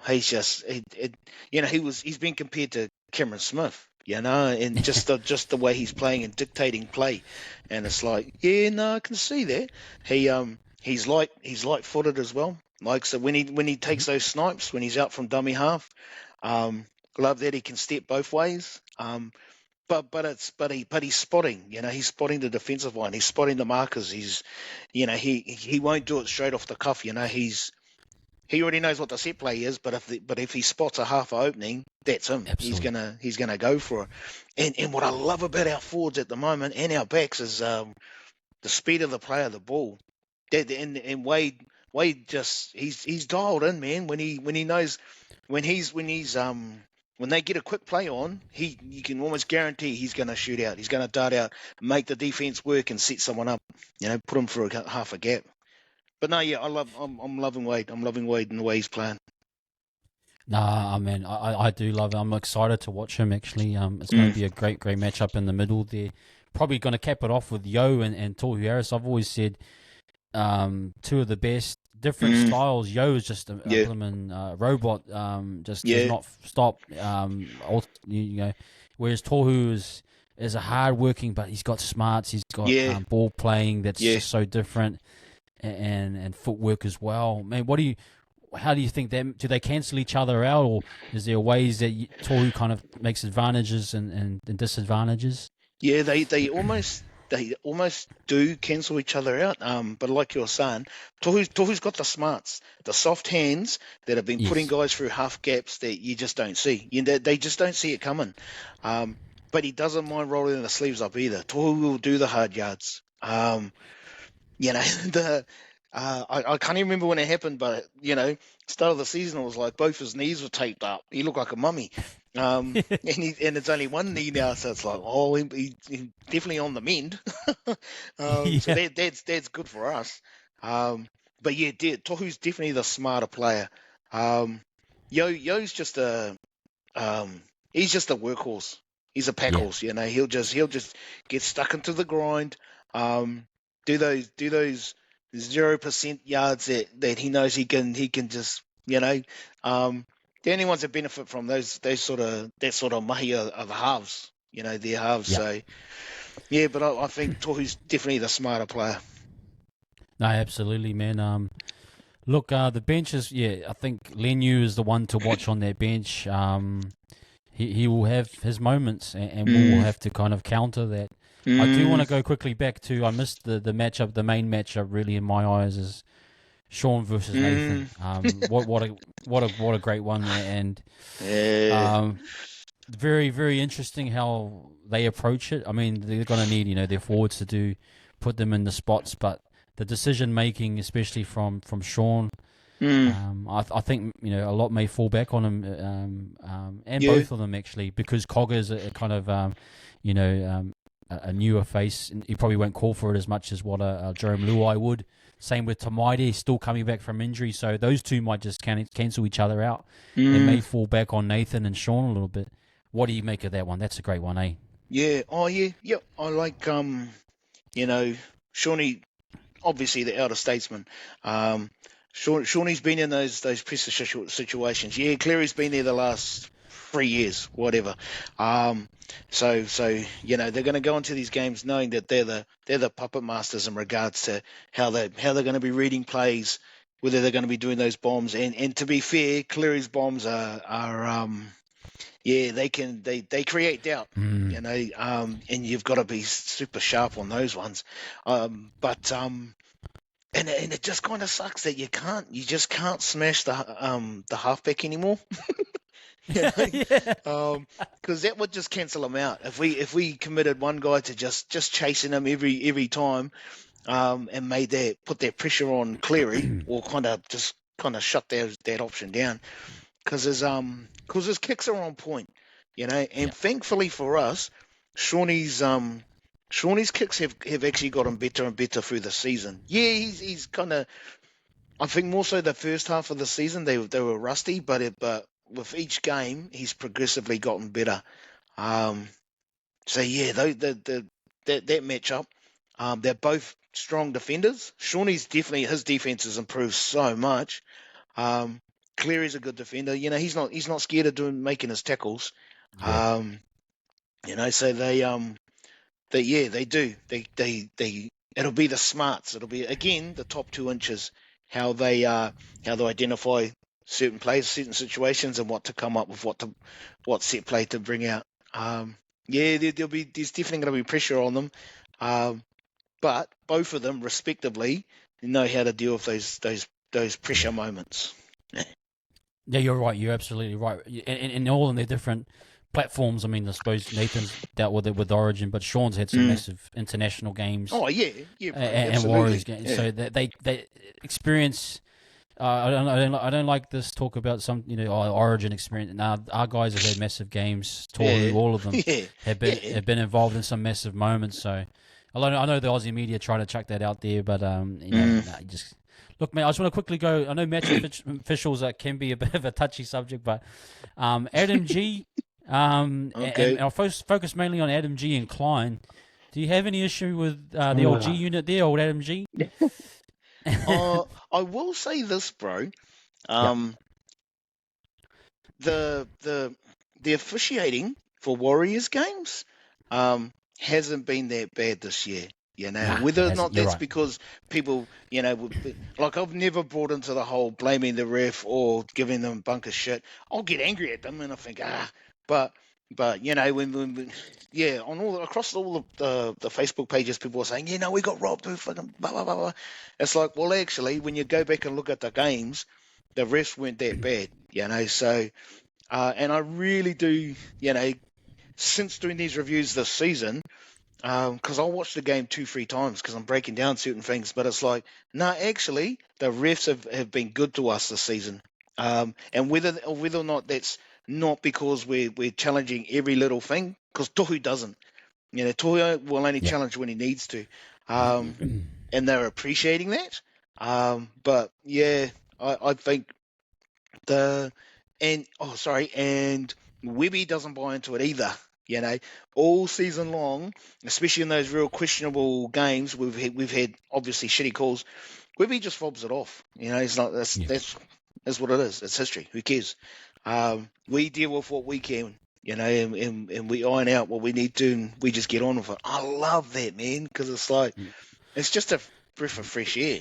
he's just he's been compared to Cameron Smith, and just the way he's playing and dictating play, and it's like I can see that he's light-footed as well. Like so when he takes those snipes when he's out from dummy half, love that he can step both ways. But he's spotting, he's spotting the defensive line, he's spotting the markers, he's, he won't do it straight off the cuff, he already knows what the set play is, but if he spots a half opening, that's him. Absolutely. He's gonna go for it. And what I love about our forwards at the moment and our backs is the speed of the play of the ball. And Wade just he's dialed in, man. When he knows when they get a quick play on, you can almost guarantee he's going to shoot out. He's going to dart out, make the defense work, and set someone up. Put him through half a gap. But no, I'm loving Wade. I'm loving Wade and the way he's playing. Nah, man, I do love it. I'm excited to watch him. Actually, it's going to be a great matchup in the middle there. Probably going to cap it off with Yo and Tohu Harris. I've always said two of the best. Different styles. Yo is just a blooming robot. Just does not stop. Whereas Tohu is a hard working, but he's got smarts. He's got ball playing that's just so different, and footwork as well. Man, how do you think them? Do they cancel each other out, or is there ways that Tohu kind of makes advantages and disadvantages? Yeah, they almost do cancel each other out. But like you were saying, Tohu's got the smarts, the soft hands that have been putting guys through half gaps that you just don't see. They just don't see it coming. But he doesn't mind rolling the sleeves up either. Tohu will do the hard yards. I can't even remember when it happened, but start of the season, it was like both his knees were taped up. He looked like a mummy. And it's only one knee now, so it's like, oh, he's definitely on the mend. So that's good for us. But yeah, Tohu's definitely the smarter player. Yo's just he's just a workhorse. He's a pack horse, He'll just get stuck into the grind. Do those 0% yards that he knows he can just the only ones that benefit from that sort of mahi are the halves. They're halves. Yeah. So yeah, but I think Tohu's definitely the smarter player. No, absolutely, man. Look, the bench is, I think Lenu is the one to watch on that bench. He will have his moments, and we will have to kind of counter that. I do want to go quickly back to, I missed the matchup, the main matchup really in my eyes is Sean versus Nathan. What a great one there, and very, very interesting how they approach it. I mean, they're going to need, their forwards to put them in the spots, but the decision making, especially from Sean, I think a lot may fall back on him, and both of them actually, because Cogger's a kind of a newer face. He probably won't call for it as much as what a Jerome Luai would. Same with Tamaide, still coming back from injury, so those two might just cancel each other out. It may fall back on Nathan and Sean a little bit. What do you make of that one? That's a great one, eh? Yeah. Oh, yeah. Yep. I like Shawnee, obviously the elder statesman. Shawnee's been in those pressure situations. Yeah, Cleary's been there the last 3 years, whatever. So they're going to go into these games knowing that they're the puppet masters in regards to how they're going to be reading plays, whether they're going to be doing those bombs. And to be fair, Cleary's bombs are they create doubt, and you've got to be super sharp on those ones. And it just kind of sucks that you just can't smash the halfback anymore. Because that would just cancel him out. If we committed one guy to just chasing him every time, and put that pressure on Cleary, or kind of shut that option down, because his kicks are on point, and thankfully for us, Shawnee's kicks have actually gotten better and better through the season. Yeah, he's kind of, I think more so the first half of the season they were rusty, but with each game he's progressively gotten better. So yeah, that matchup, they're both strong defenders. Shawnee's definitely, his defense has improved so much. Cleary's a good defender. He's not scared of making his tackles. Yeah. So they do. They it'll be the smarts. It'll be again the top 2 inches, how they identify certain plays, certain situations, and what to come up with, what set play to bring out. There's definitely going to be pressure on them, but both of them respectively know how to deal with those pressure moments. Yeah, you're right. You're absolutely right. And all in their different platforms. I mean, I suppose Nathan's dealt with it with Origin, but Sean's had some massive international games. Oh yeah, and Warriors games. Yeah. So they experience. I don't like this talk about some Origin experience. Now our guys have had massive games. Toru, all of them have been involved in some massive moments. So I know the Aussie media try to chuck that out there, but just. Look, man, I just want to quickly go. I know match officials can be a bit of a touchy subject, but Adam G, and I'll focus mainly on Adam G and Klein. Do you have any issue with the old G unit there, old Adam G? I will say this, bro. The officiating for Warriors games hasn't been that bad this year. Whether or not that's because people, like I've never brought into the whole blaming the ref or giving them bunker shit. I'll get angry at them and I think, but when across all of the Facebook pages, people are saying, we got robbed, we fucking blah blah blah. It's like, well, actually, when you go back and look at the games, the refs weren't that bad, So, and I really do, since doing these reviews this season. because I'll watch the game 2-3 times because I'm breaking down certain things, but it's like, no, actually, the refs have been good to us this season. And whether or not that's not because we're challenging every little thing, because Tohu doesn't. Tohu will only challenge when he needs to. And they're appreciating that. But yeah, I think and Webby doesn't buy into it either. All season long, especially in those real questionable games, we've had obviously shitty calls. Webby just fobs it off. He's not. That's what it is. It's history. Who cares? We deal with what we can. And we iron out what we need to, and we just get on with it. I love that, man, because it's like it's just a breath of fresh air.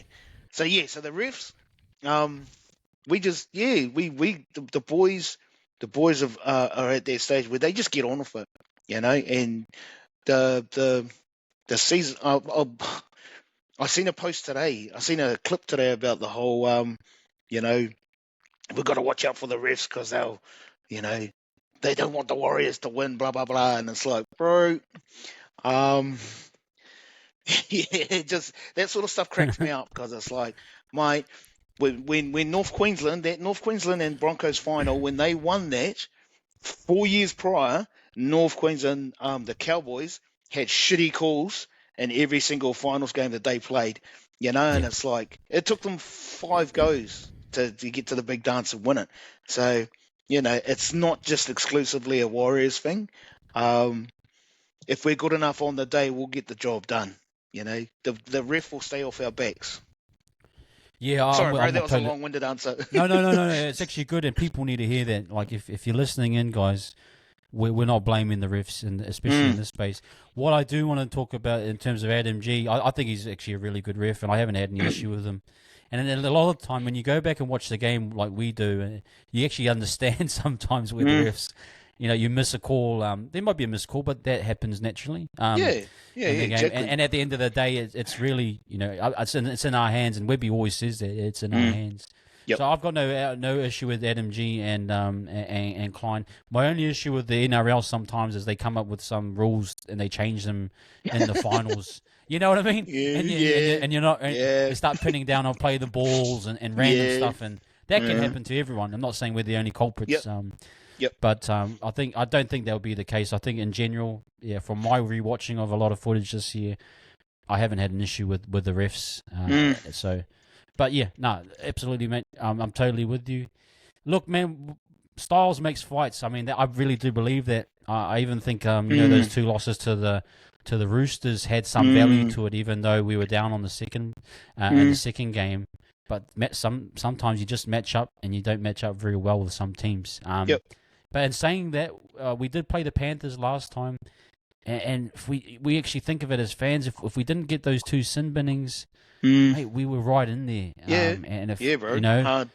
So the refs, we just the boys are at that stage where they just get on with it, and the season. I seen a post today. I seen a clip today about the whole we've got to watch out for the refs because they don't want the Warriors to win, blah blah blah, and it's like, bro, yeah, just that sort of stuff cracks me up because it's like when North Queensland and Broncos final, when they won that 4 years prior, North Queensland, the Cowboys had shitty calls in every single finals game that they played, and it's like it took them 5 goes to get to the big dance and win it. So, it's not just exclusively a Warriors thing. If we're good enough on the day, we'll get the job done. The ref will stay off our backs. Yeah, sorry, bro, that was a long-winded answer. No. It's actually good, and people need to hear that. Like, if you're listening in, guys, we're not blaming the refs, and especially in this space. What I do want to talk about in terms of Adam G, I think he's actually a really good ref, and I haven't had any issue with him. And a lot of the time, when you go back and watch the game like we do, you actually understand sometimes with the refs. You miss a call. There might be a missed call, but that happens naturally. Exactly. And at the end of the day, it's really, it's in our hands. And Webby always says that it's in our hands. Yep. So I've got no issue with Adam G and Klein. My only issue with the NRL sometimes is they come up with some rules and they change them in the finals. You know what I mean? And you're not. They start pinning down on play the balls and random stuff, and that can happen to everyone. I'm not saying we're the only culprits. Yep. But I don't think that will be the case. I think in general, from my rewatching of a lot of footage this year, I haven't had an issue with the refs. So, but absolutely, mate. I'm totally with you. Look, man, styles makes fights. I mean, I really do believe that. I even think those 2 losses to the Roosters had some value to it, even though we were down on the second in the second game. But sometimes you just match up, and you don't match up very well with some teams. But in saying that, we did play the Panthers last time, and if we actually think of it as fans, if we didn't get those 2 sin binnings, mate, we were right in there. And if, bro. Hard.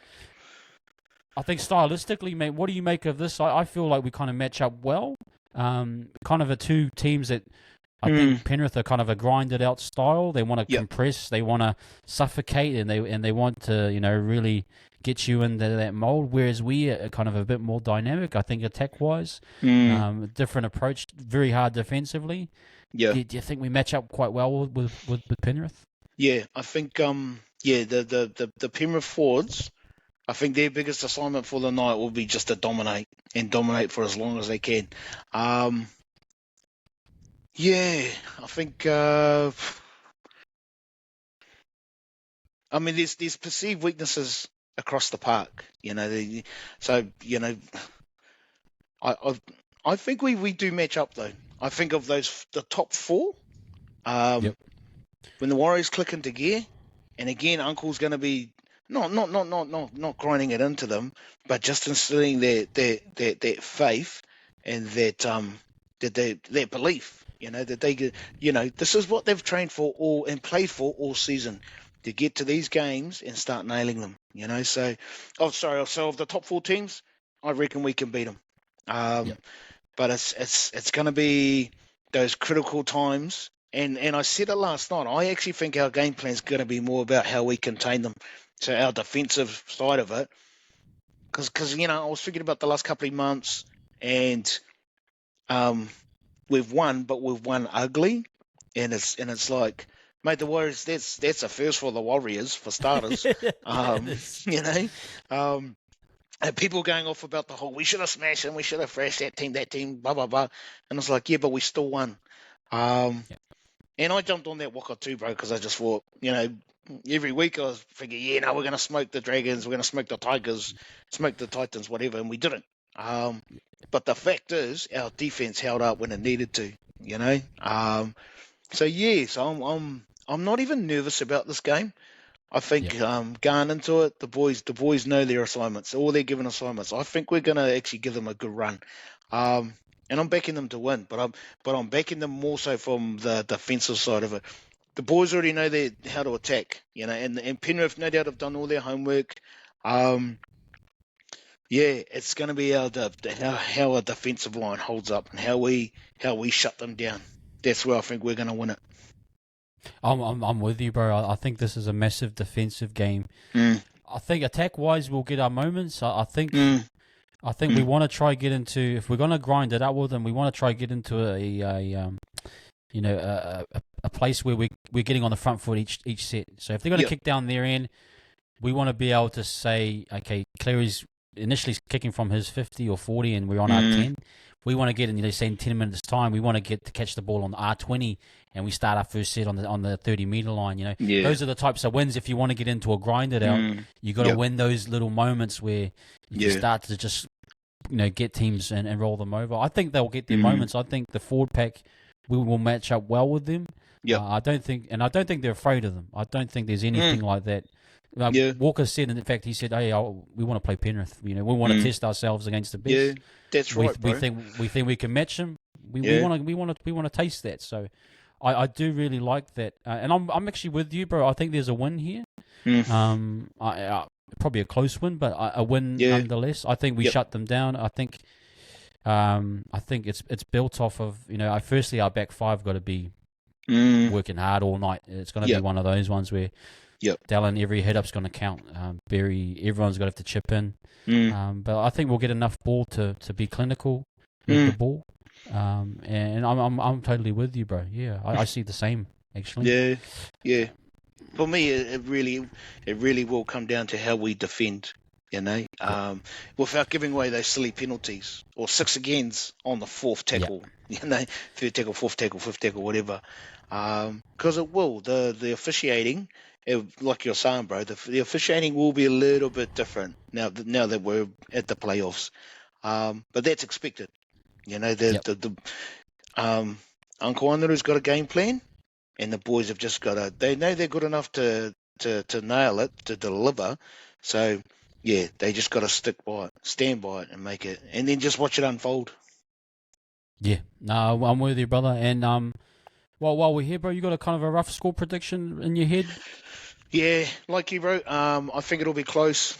I think stylistically, mate, what do you make of this? I feel like we kind of match up well. Kind of a 2 teams that I think Penrith are kind of a grinded out style. They want to compress, they want to suffocate, and they want to really get you into that mold. Whereas we are kind of a bit more dynamic, I think, attack wise. Different approach, very hard defensively. Yeah. Do you think we match up quite well with Penrith? Yeah, I think the Penrith forwards, I think their biggest assignment for the night will be just to dominate for as long as they can. I think. I mean, there's perceived weaknesses across the park. I think we do match up though. I think of the top 4. When the Warriors click into gear, and again, Uncle's going to be not grinding it into them, but just instilling that faith and that belief. That they this is what they've trained for and played for all season, to get to these games and start nailing them. So of the top 4 teams, I reckon we can beat them. But it's going to be those critical times. And I said it last night, I actually think our game plan is going to be more about how we contain them. So our defensive side of it. Because I was thinking about the last couple of months, and we've won, but we've won ugly. and it's like, mate, the Warriors, that's a first for the Warriors for starters. You know, and people going off about the whole, we should have smashed them, we should have thrashed that team, blah blah blah, and it's like, yeah, but we still won. And I jumped on that Waka too, bro, because I just thought, every week I was thinking, yeah, no, we're going to smoke the Dragons, we're going to smoke the Tigers, smoke the Titans, whatever, and we didn't. But the fact is, our defense held up when it needed to, So yes, I'm not even nervous about this game. I think going into it, the boys know their assignments, all they're given assignments. I think we're going to actually give them a good run. And I'm backing them to win, but I'm backing them more so from the defensive side of it. The boys already know how to attack, and Penrith no doubt have done all their homework. It's going to be how our defensive line holds up and how we shut them down. That's where I think we're going to win it. I'm with you, bro. I think this is a massive defensive game. I think attack-wise, we'll get our moments. I think we want to try get into, if we're going to grind it out with them, we want to try get into a place where we're getting on the front foot each set. So if they're going to kick down their end, we want to be able to say, okay, Cleary's initially kicking from his 50 or 40 and we're on our 10. We want to get in, say in 10 minutes time, we want to get to catch the ball on the R20 and we start our first set on the 30-meter line. Those are the types of wins. If you want to get into a grind it out, you got to win those little moments where you start to just get teams and roll them over. I think they'll get their moments. I think the forward pack will match up well with them. I don't think they're afraid of them. I don't think there's anything like that. Walker said, in fact, he said, "Hey, we want to play Penrith. We want to test ourselves against the best. Yeah, that's right, bro. We think we can match them. We want to taste that. So, I do really like that, and I'm actually with you, bro. I think there's a win here. Probably a close win, but a win nonetheless. I think we shut them down. I think it's built off of firstly our back five got to be working hard all night. It's going to be one of those ones where. Dallin, every hit up's going to count. Barry, everyone's got to have to chip in. But I think we'll get enough ball to be clinical with the ball. And I'm totally with you, bro. Yeah, I see the same actually. Yeah. For me, it really will come down to how we defend. Without giving away those silly penalties or 6 agains on the fourth tackle. Third tackle, fourth tackle, fifth tackle, whatever. Because it will. The officiating. Like you're saying, bro, the officiating will be a little bit different now that we're at the playoffs. But that's expected. Uncle Anaru's got a game plan, and the boys have just got they know they're good enough to nail it, to deliver. So, they just got to stick by it, stand by it, and make it, and then just watch it unfold. Yeah, no, I'm with you, brother. And while we're here, bro, you got a kind of a rough score prediction in your head? Yeah, like you, bro. I think it'll be close.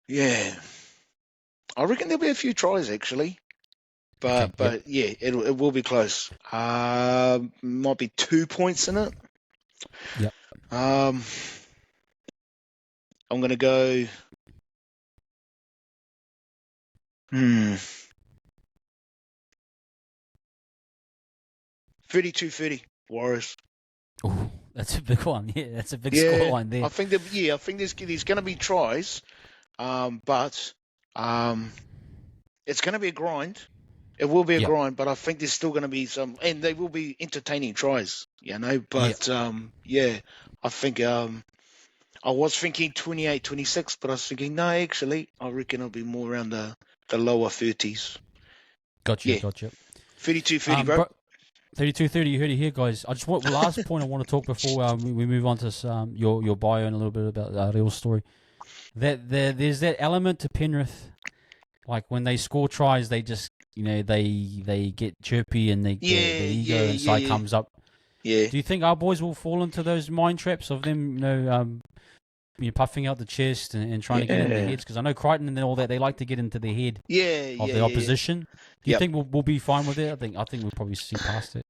Yeah, I reckon there'll be a few tries actually, but it will be close. Might be 2 points in it. Yep. I'm gonna go. 32-30 Warriors. Ooh, that's a big one. Yeah, that's a big scoreline there. I think there's going to be tries, but it's going to be a grind. It will be a grind, but I think there's still going to be some, and they will be entertaining tries. But I think I was thinking 28-26, but I was thinking no, actually, I reckon it'll be more around the lower 30s. Gotcha. 32-30, bro. 32-30, you heard it here, guys. I just want last point I want to talk before we move on to your bio and a little bit about Riel's story. There's that element to Penrith, like when they score tries, they just they get chirpy and their ego inside comes up. Yeah. Do you think our boys will fall into those mind traps of them, puffing out the chest and trying to get in their heads? Because I know Crichton and all that, they like to get into the head of the opposition. Do you think we'll be fine with it? I think we'll probably see past it.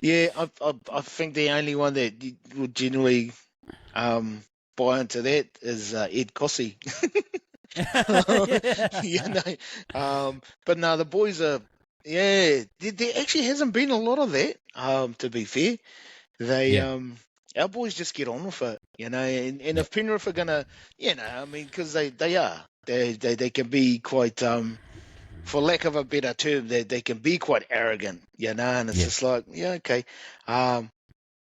Yeah, I think the only one that would generally buy into that is Ed Cossey. But no, the boys are yeah, there actually hasn't been a lot of that. To be fair, they Yeah, our boys just get on with it, and yep, if Penrith are gonna, I mean, because they can be quite for lack of a better term, they can be quite arrogant, and it's yeah, just like, yeah, okay, um,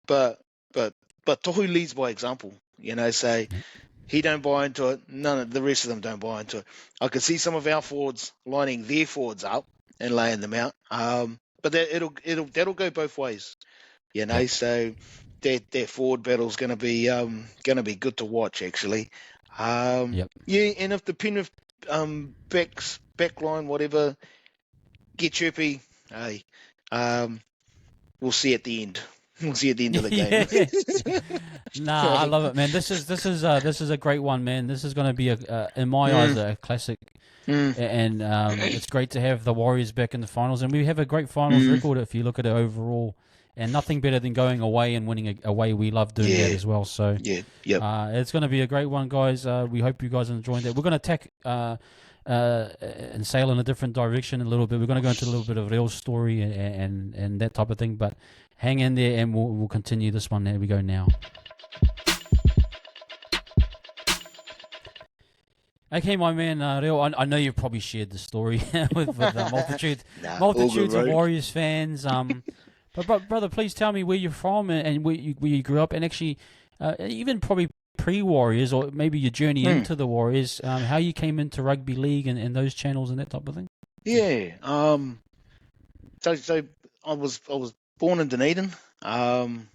but but but Tohu leads by example, so yep, he don't buy into it. None of the rest of them don't buy into it. I could see some of our forwards lining their forwards up and laying them out, but that'll go both ways, yep, So that forward battle's gonna be good to watch actually. yep. Yeah, and if the Penrith back line whatever get chirpy, hey, um, we'll see at the end. We'll see at the end of the game. Yeah, yeah. Nah, I Hey. love it, man. This is a great one, man. This is going to be in my eyes, Mm, a classic, mm, and it's great to have the Warriors back in the finals, and we have a great finals mm, record if you look at it overall, and nothing better than going away and winning away. We love doing that yeah, as well. So yeah, yep. it's going to be a great one, guys. We hope you guys are enjoying that. We're going to attack and sail in a different direction a little bit. We're going to go into a little bit of Real's story and that type of thing, but hang in there, and we'll continue this one. There we go now. Okay, my man, Reo, I know you've probably shared the story with Nah, all good, multitudes of bro. Warriors fans. But brother, please tell me where you're from and where you grew up, and actually, even probably pre-Warriors or maybe your journey Hmm. into the Warriors, how you came into rugby league and those channels and that type of thing. Yeah. So I was born in Dunedin. Um,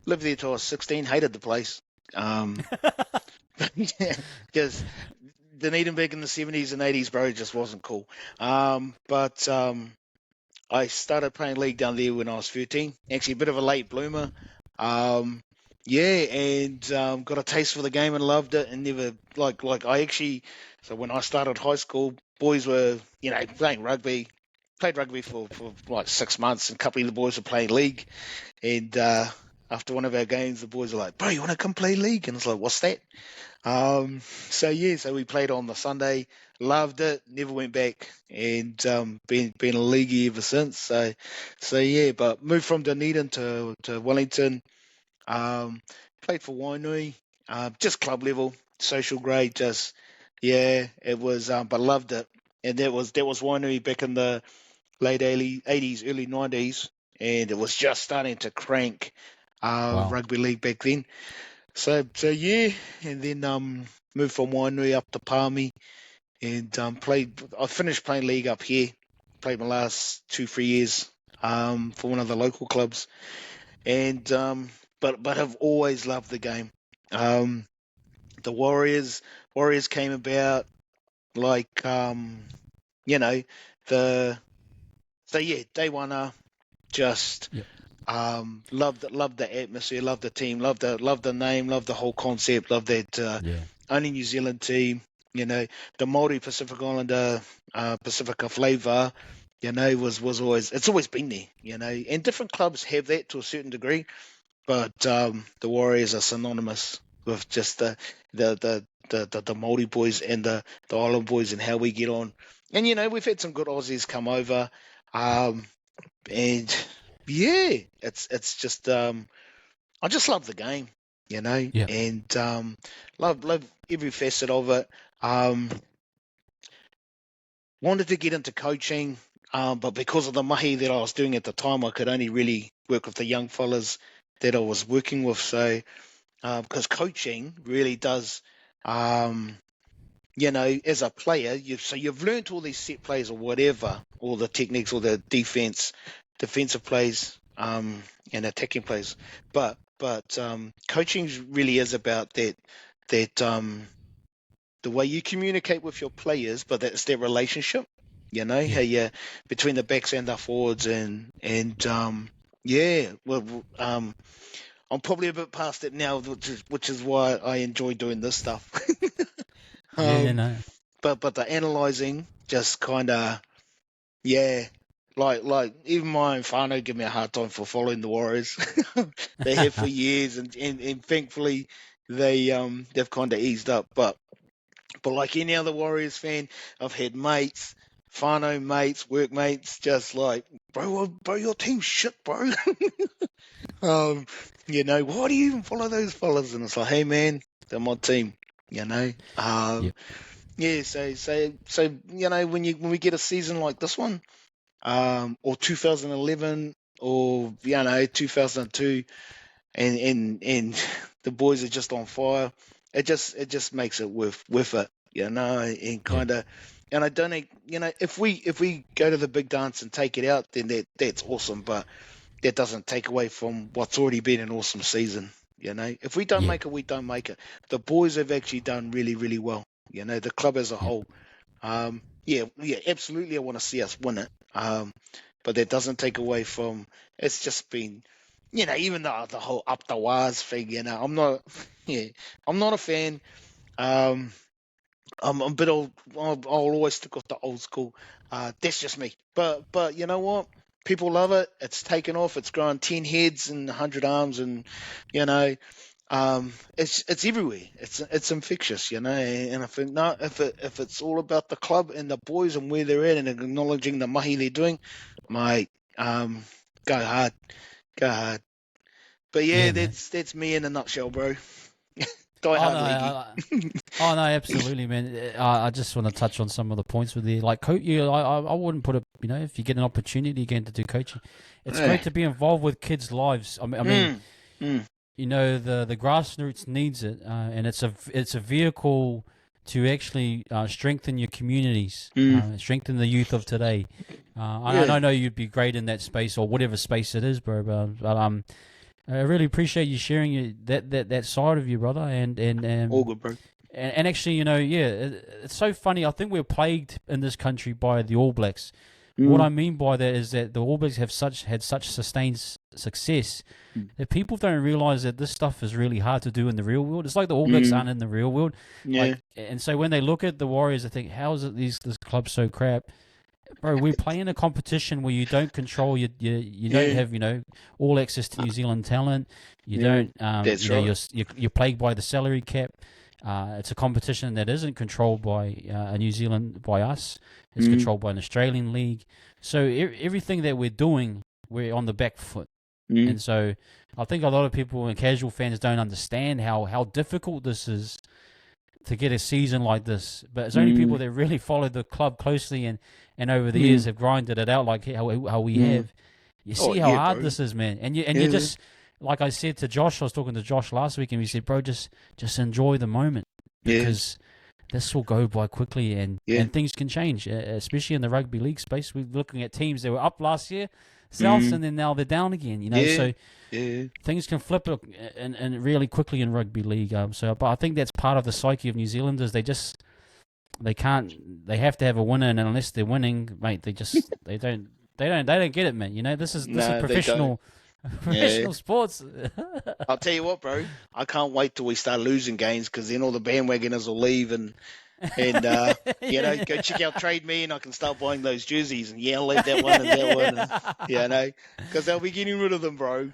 lived there till I was 16. Hated the place. Um, because Dunedin back in the 70s and 80s, bro, just wasn't cool. But I started playing league down there when I was 13. Actually, a bit of a late bloomer. Um, yeah, and got a taste for the game and loved it, and never like I actually. So when I started high school, boys were playing rugby. Played rugby for like 6 months, and a couple of the boys were playing league. And after one of our games, the boys were like, "Bro, you want to come play league?" And it's like, "What's that?" So yeah, so we played on the Sunday, loved it, never went back, and been a leaguey ever since. So yeah, but moved from Dunedin to Wellington. Um, played for Wainui, just club level, social grade, just yeah, it was, but loved it, and that was Wainui back in the late 80s, early 90s, and it was just starting to crank Wow. rugby league back then. So yeah, and then moved from Wainui up to Palmy and played. I finished playing league up here. Played my last 2-3 years for one of the local clubs, and but have always loved the game. Um, the Warriors came about like you know the so yeah, day one just Yep. loved the atmosphere, loved the team, loved the name, loved the whole concept, loved that Yeah. only New Zealand team. The Maori Pacific Islander Pacifica flavour. Was always it's always been there. And different clubs have that to a certain degree, but the Warriors are synonymous with just the Maori boys and the Island boys and how we get on. And we've had some good Aussies come over. Um, and yeah, it's just I just love the game, Yeah. and love every facet of it. Um, Wanted to get into coaching, but because of the mahi that I was doing at the time, I could only really work with the young fellas that I was working with. So because coaching really does, um, as a player, you've learned all these set plays or whatever, all the techniques, or the defensive plays, and attacking plays. But coaching really is about that the way you communicate with your players, but that's their relationship. How Yeah. you between the backs and the forwards, and yeah, well, I'm probably a bit past it now, which is why I enjoy doing this stuff. Yeah. Yeah. um, No. but the analyzing just kind of yeah, like even my own whānau give me a hard time for following the Warriors. They have for years, and thankfully they've kind of eased up. But like any other Warriors fan, I've had mates whānau mates, workmates, just like, bro, your team's shit, bro. Why do you even follow those fellas? And it's like, hey, man, they're my team, Yep. Yeah, so when we get a season like this one, or 2011, or 2002, and the boys are just on fire. It just makes it worth it, and kind of. And I don't think, if we go to the big dance and take it out, then that's awesome. But that doesn't take away from what's already been an awesome season. If we don't Yeah. make it, we don't make it. The boys have actually done really, really well. The club as a whole. Yeah, absolutely. I want to see us win it. But that doesn't take away from. It's just been, even the whole up the wires thing. I'm not. Yeah, I'm not a fan. I'm a bit old. I'll always stick with the old school. That's just me. But you know what? People love it. It's taken off. It's grown 10 heads and 100 arms, and it's everywhere. It's infectious, And I think no, if it's all about the club and the boys and where they're at and acknowledging the mahi they're doing, mate, go hard. But yeah, that's me in a nutshell, bro. Die hard, leaguey. Oh no, absolutely, man. I just want to touch on some of the points with you. Like, I wouldn't put if you get an opportunity again to do coaching, it's great to be involved with kids' lives. I mean, the grassroots needs it, and it's a vehicle to actually strengthen your communities, strengthen the youth of today. I know you'd be great in that space or whatever space it is, bro. But I really appreciate you sharing that side of you, brother. And all good, bro. And actually, it's so funny. I think we're plagued in this country by the All Blacks. What I mean by that is that the All Blacks have had such sustained success that people don't realize that this stuff is really hard to do in the real world. It's like the All Blacks aren't in the real world. Yeah. And so when they look at the Warriors, they think, how is it this club's so crap? Bro, we play in a competition where you don't control you don't have all access to New Zealand talent. You don't. That's right. You're plagued by the salary cap. It's a competition that isn't controlled by New Zealand, by us. It's controlled by an Australian league. So everything that we're doing, we're on the back foot. And so I think a lot of people and casual fans don't understand how difficult this is to get a season like this. But it's only people that really follow the club closely and over the years have grinded it out like how we have. You see how hard this is, man. And you just, like I said to Josh, I was talking to Josh last week, and we said, bro, just enjoy the moment because this will go by quickly and things can change, especially in the rugby league space. We're looking at teams that were up last year, Souths, and then now they're down again, so things can flip and really quickly in rugby league. But I think that's part of the psyche of New Zealanders. They have to have a winner, and unless they're winning, mate, they don't get it, man. This is professional sports. I'll tell you what, bro. I can't wait till we start losing games because then all the bandwagoners will leave and go check out Trade Me and I can start buying those jerseys and I'll leave that one and that one, because they'll be getting rid of them, bro.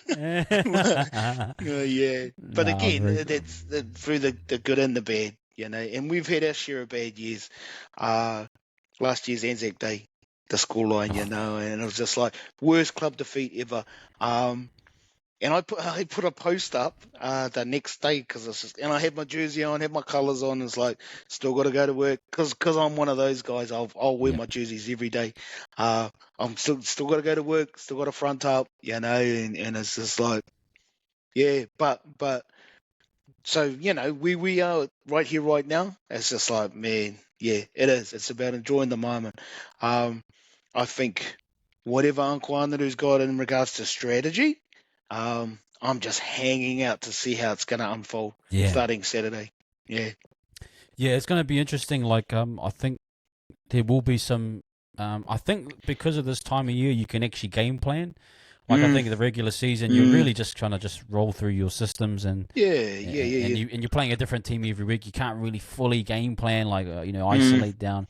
But again, that's through the good and the bad, and we've had our share of bad years. Last year's Anzac Day, the scoreline, and it was just like worst club defeat ever. And I put a post up the next day and I had my jersey on, had my colours on. It's like still got to go to work because I'm one of those guys. I'll wear my jerseys every day. I'm still got to go to work, still got to front up, and it's just like but. So, we are right here, right now. It's just like, man, it is. It's about enjoying the moment. I think whatever Uncle Anaru's got in regards to strategy, I'm just hanging out to see how it's going to unfold starting Saturday. Yeah, it's going to be interesting. Like, I think there will be some. I think because of this time of year, you can actually game plan. Like I think the regular season, you're really just trying to just roll through your systems and you're playing a different team every week. You can't really fully game plan, like isolate down.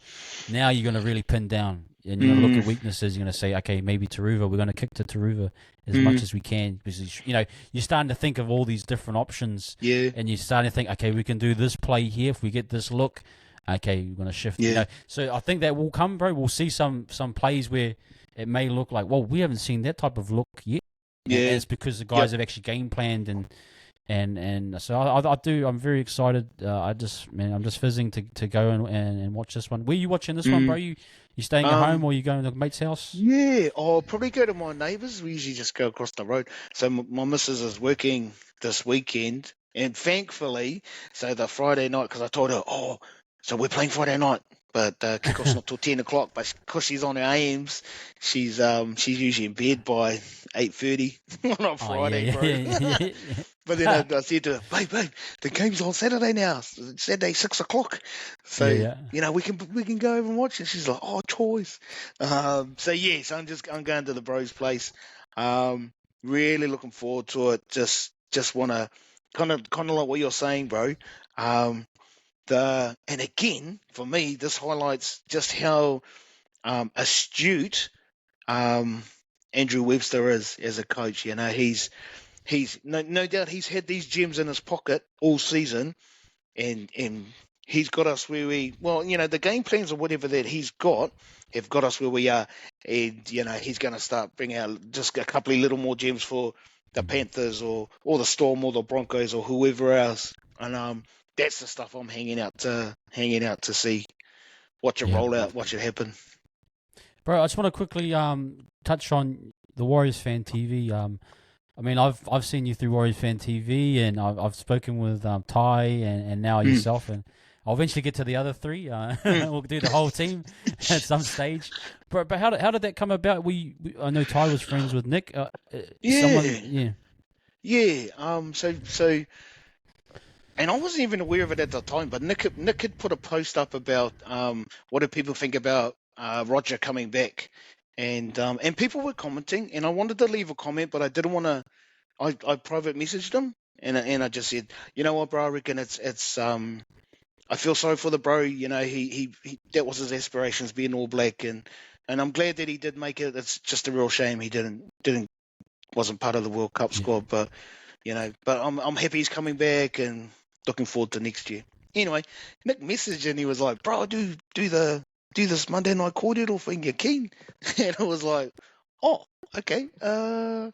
Now you're going to really pin down and you're going to look at weaknesses. You're going to say, okay, maybe Taruva. We're going to kick to Taruva as much as we can because you're starting to think of all these different options. And you're starting to think, okay, we can do this play here if we get this look. okay, we're going to shift. Yeah. So I think that will come, bro. We'll see some plays where it may look like, well, we haven't seen that type of look yet. Yeah. And it's because the guys have actually game planned and so I do. I'm very excited. I'm just fizzing to go and watch this one. Where you watching this one, bro? You staying at home or you going to the mate's house? Yeah, I'll probably go to my neighbours. We usually just go across the road. So my missus is working this weekend, and thankfully, so the Friday night, because I told her, so we're playing Friday night, but kickoff's not till 10 o'clock. But because she's on her AMs, she's usually in bed by 8:30 on a Friday, bro. Yeah. But then I said to her, babe, the game's on Saturday now. Saturday 6 o'clock. So we can go over and watch it. She's like, choice. So I'm going to the bros' place. Really looking forward to it. Just want to kind of like what you're saying, bro. And again, for me, this highlights just how astute Andrew Webster is as a coach. He's no doubt he's had these gems in his pocket all season, and he's got us where the game plans or whatever that he's got have got us where we are, and he's going to start bringing out just a couple of little more gems for the Panthers or the Storm or the Broncos or whoever else, and that's the stuff I'm hanging out to see, watch it roll out, watch it happen. Bro, I just want to quickly touch on the Warriors Fan TV. I mean, I've seen you through Warriors Fan TV, and I've spoken with Ty and now yourself, and I'll eventually get to the other three. We'll do the whole team at some stage. But how did that come about? I know Ty was friends with Nick. So, and I wasn't even aware of it at the time, but Nick had put a post up about what do people think about Roger coming back. And people were commenting, and I wanted to leave a comment, but I didn't want to. I private messaged him, and I just said, you know what, bro, I reckon it's I feel sorry for the bro. He that was his aspirations, being All Black, and I'm glad that he did make it. It's just a real shame he wasn't part of the World Cup squad, but but I'm happy he's coming back and looking forward to next year. Anyway, Nick messaged and he was like, bro, do this Monday night cordial thing, you're keen? And I was like, okay. Part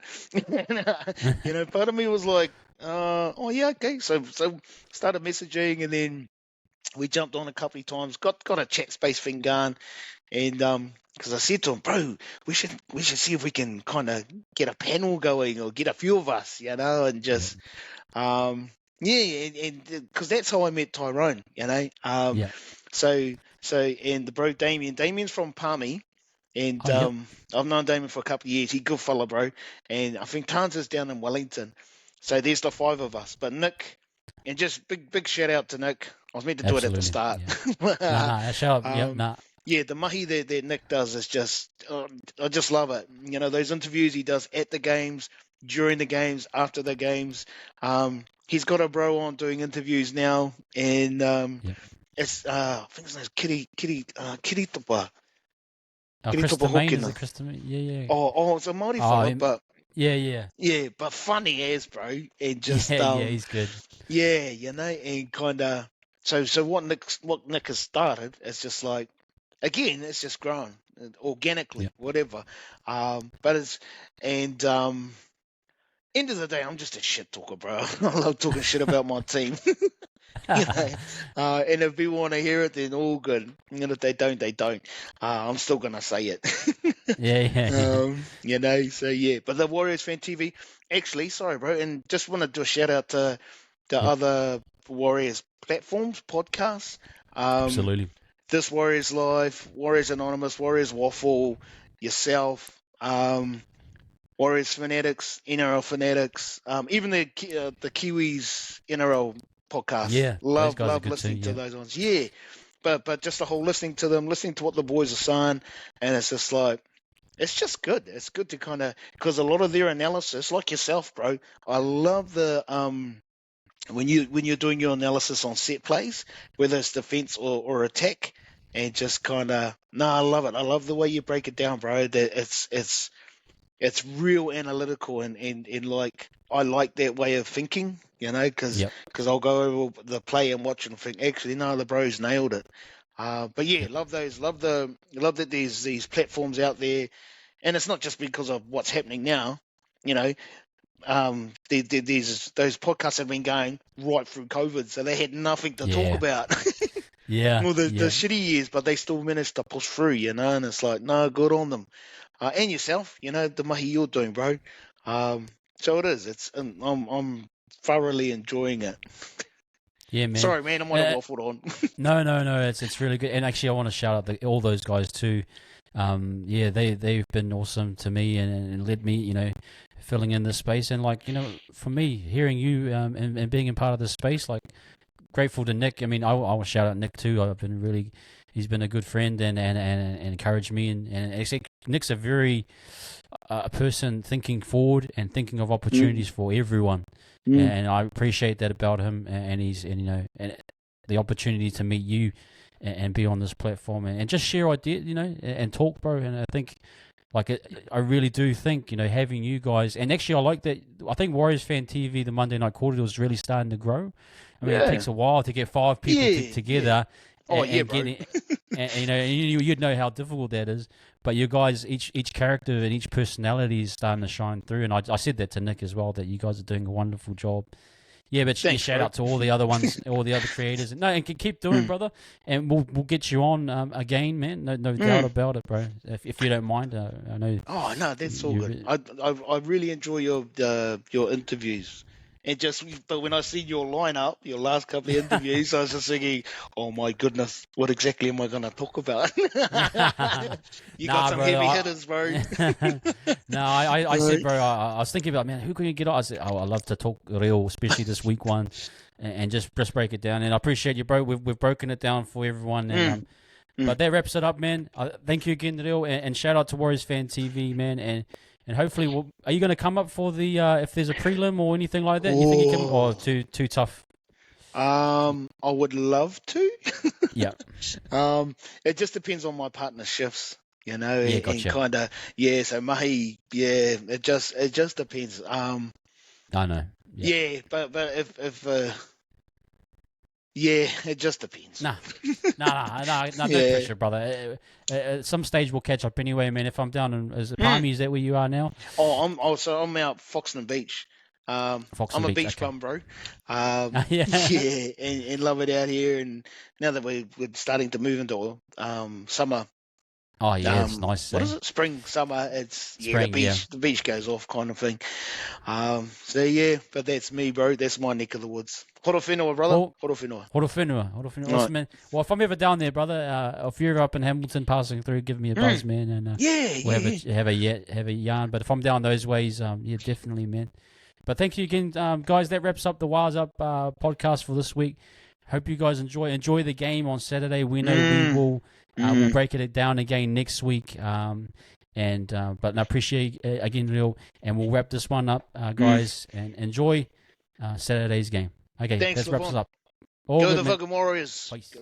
of me was like, okay. So started messaging, and then we jumped on a couple of times, got a chat space thing going, and because I said to him, bro, we should see if we can kind of get a panel going or get a few of us, and just and because that's how I met Tyrone, So and the bro Damien's from Palmy, and I've known Damien for a couple of years. He's a good fella, bro. And I think Tans is down in Wellington. So there's the five of us. But Nick, and just big shout out to Nick. I was meant to do it at the start. Yeah, the mahi that Nick does is just, I just love it. Those interviews he does at the games, during the games, after the games. He's got a bro on doing interviews now, and it's I think his name's Kitty Tupa. Krista Main, is it Krista Main? Yeah. It's a Māori fella, but yeah, but funny as, bro, and just he's good. And kind of so what Nick has started, it's just like, again, it's just grown organically, whatever. But it's and end of the day, I'm just a shit talker, bro. I love talking shit about my team. And if people want to hear it, then all good. And if they don't, they don't. I'm still gonna say it. So But the Warriors Fan TV, actually, sorry, bro, and just want to do a shout out to the other Warriors platforms, podcasts. Absolutely. This Warriors Live, Warriors Anonymous, Warriors Waffle, yourself, Warriors Fanatics, NRL Fanatics, even the Kiwis NRL podcast. Yeah, love listening to those ones. Yeah, but just the whole listening to them, listening to what the boys are saying, and it's just like, it's just good. It's good to kind of, because a lot of their analysis, like yourself, bro. I love the when you're doing your analysis on set plays, whether it's defense or attack, and just kind of, I love it. I love the way you break it down, bro. That it's real analytical, and like, I like that way of thinking, because I'll go over the play and watch and think, actually, no, the bros nailed it. But yeah, love those, love that there's these platforms out there, and it's not just because of what's happening now, there's those podcasts have been going right through COVID, so they had nothing to talk about. Well, the shitty years, but they still managed to push through, and it's like, no, good on them. And yourself, the mahi you're doing, bro. So it is. I'm thoroughly enjoying it. Yeah, man. Sorry, man, I'm on a waffled on. No. It's really good. And actually, I want to shout out all those guys too. They've been awesome to me and led me, filling in this space. And for me, hearing you and being a part of this space, grateful to Nick. I mean, I will shout out Nick too. He's been a good friend and encouraged me. And actually, Nick's a very a person thinking forward and thinking of opportunities for everyone. And I appreciate that about him. And and the opportunity to meet you and be on this platform and just share ideas, and talk, bro. And I think, I really do think, having you guys, and actually I like that. I think Warriors Fan TV, the Monday Night Quarter, was really starting to grow. I mean, it takes a while to get 5 people together. Oh, bro. You'd know how difficult that is. But you guys, each character and each personality is starting to shine through. And I said that to Nick as well, that you guys are doing a wonderful job. Yeah, but thanks, shout out to all the other ones, all the other creators. No, and keep doing, brother. And we'll get you on again, man. No doubt about it, bro. If you don't mind, I know. Oh no, that's all good. I really enjoy your interviews. But when I see your lineup, your last couple of interviews, I was just thinking, oh my goodness, what exactly am I going to talk about? You got some heavy hitters, bro. No, I said, bro, I was thinking about, man, who can you get on? I said, I love to talk Riel, especially this week one, and just break it down. And I appreciate you, bro. We've broken it down for everyone. And, but that wraps it up, man. Thank you again, Riel, and shout out to Warriors Fan TV, man. And hopefully, are you going to come up for the if there's a prelim or anything like that? You think you can? Or too tough? I would love to. Yeah. It just depends on my partner shifts, Yeah, and gotcha. kind of So mahi, it just depends. I know. Yeah, but if it just depends. No pressure, brother. At some stage we'll catch up anyway, man. If I'm down in, is it Palmy? Is that where you are now? Oh, I'm out Foxton Beach. I'm a beach bum, bro. And love it out here. And now that we're starting to move into summer. Oh yeah, it's nice. What is it? Spring, summer. It's Spring, the beach goes off, kind of thing. But that's me, bro. That's my neck of the woods. Horowhenua, brother. Horowhenua. Awesome, man. Well, if I'm ever down there, brother, if you're up in Hamilton passing through, give me a buzz, man, and we'll have a yarn. But if I'm down those ways, definitely, man. But thank you again, guys. That wraps up the Wires Up podcast for this week. Hope you guys enjoy the game on Saturday. We know we will. We'll break it down again next week. But I appreciate again, Riel, and we'll wrap this one up, guys, and enjoy Saturday's game. Okay, thanks, that wraps us up. Go the fucking Warriors. Peace.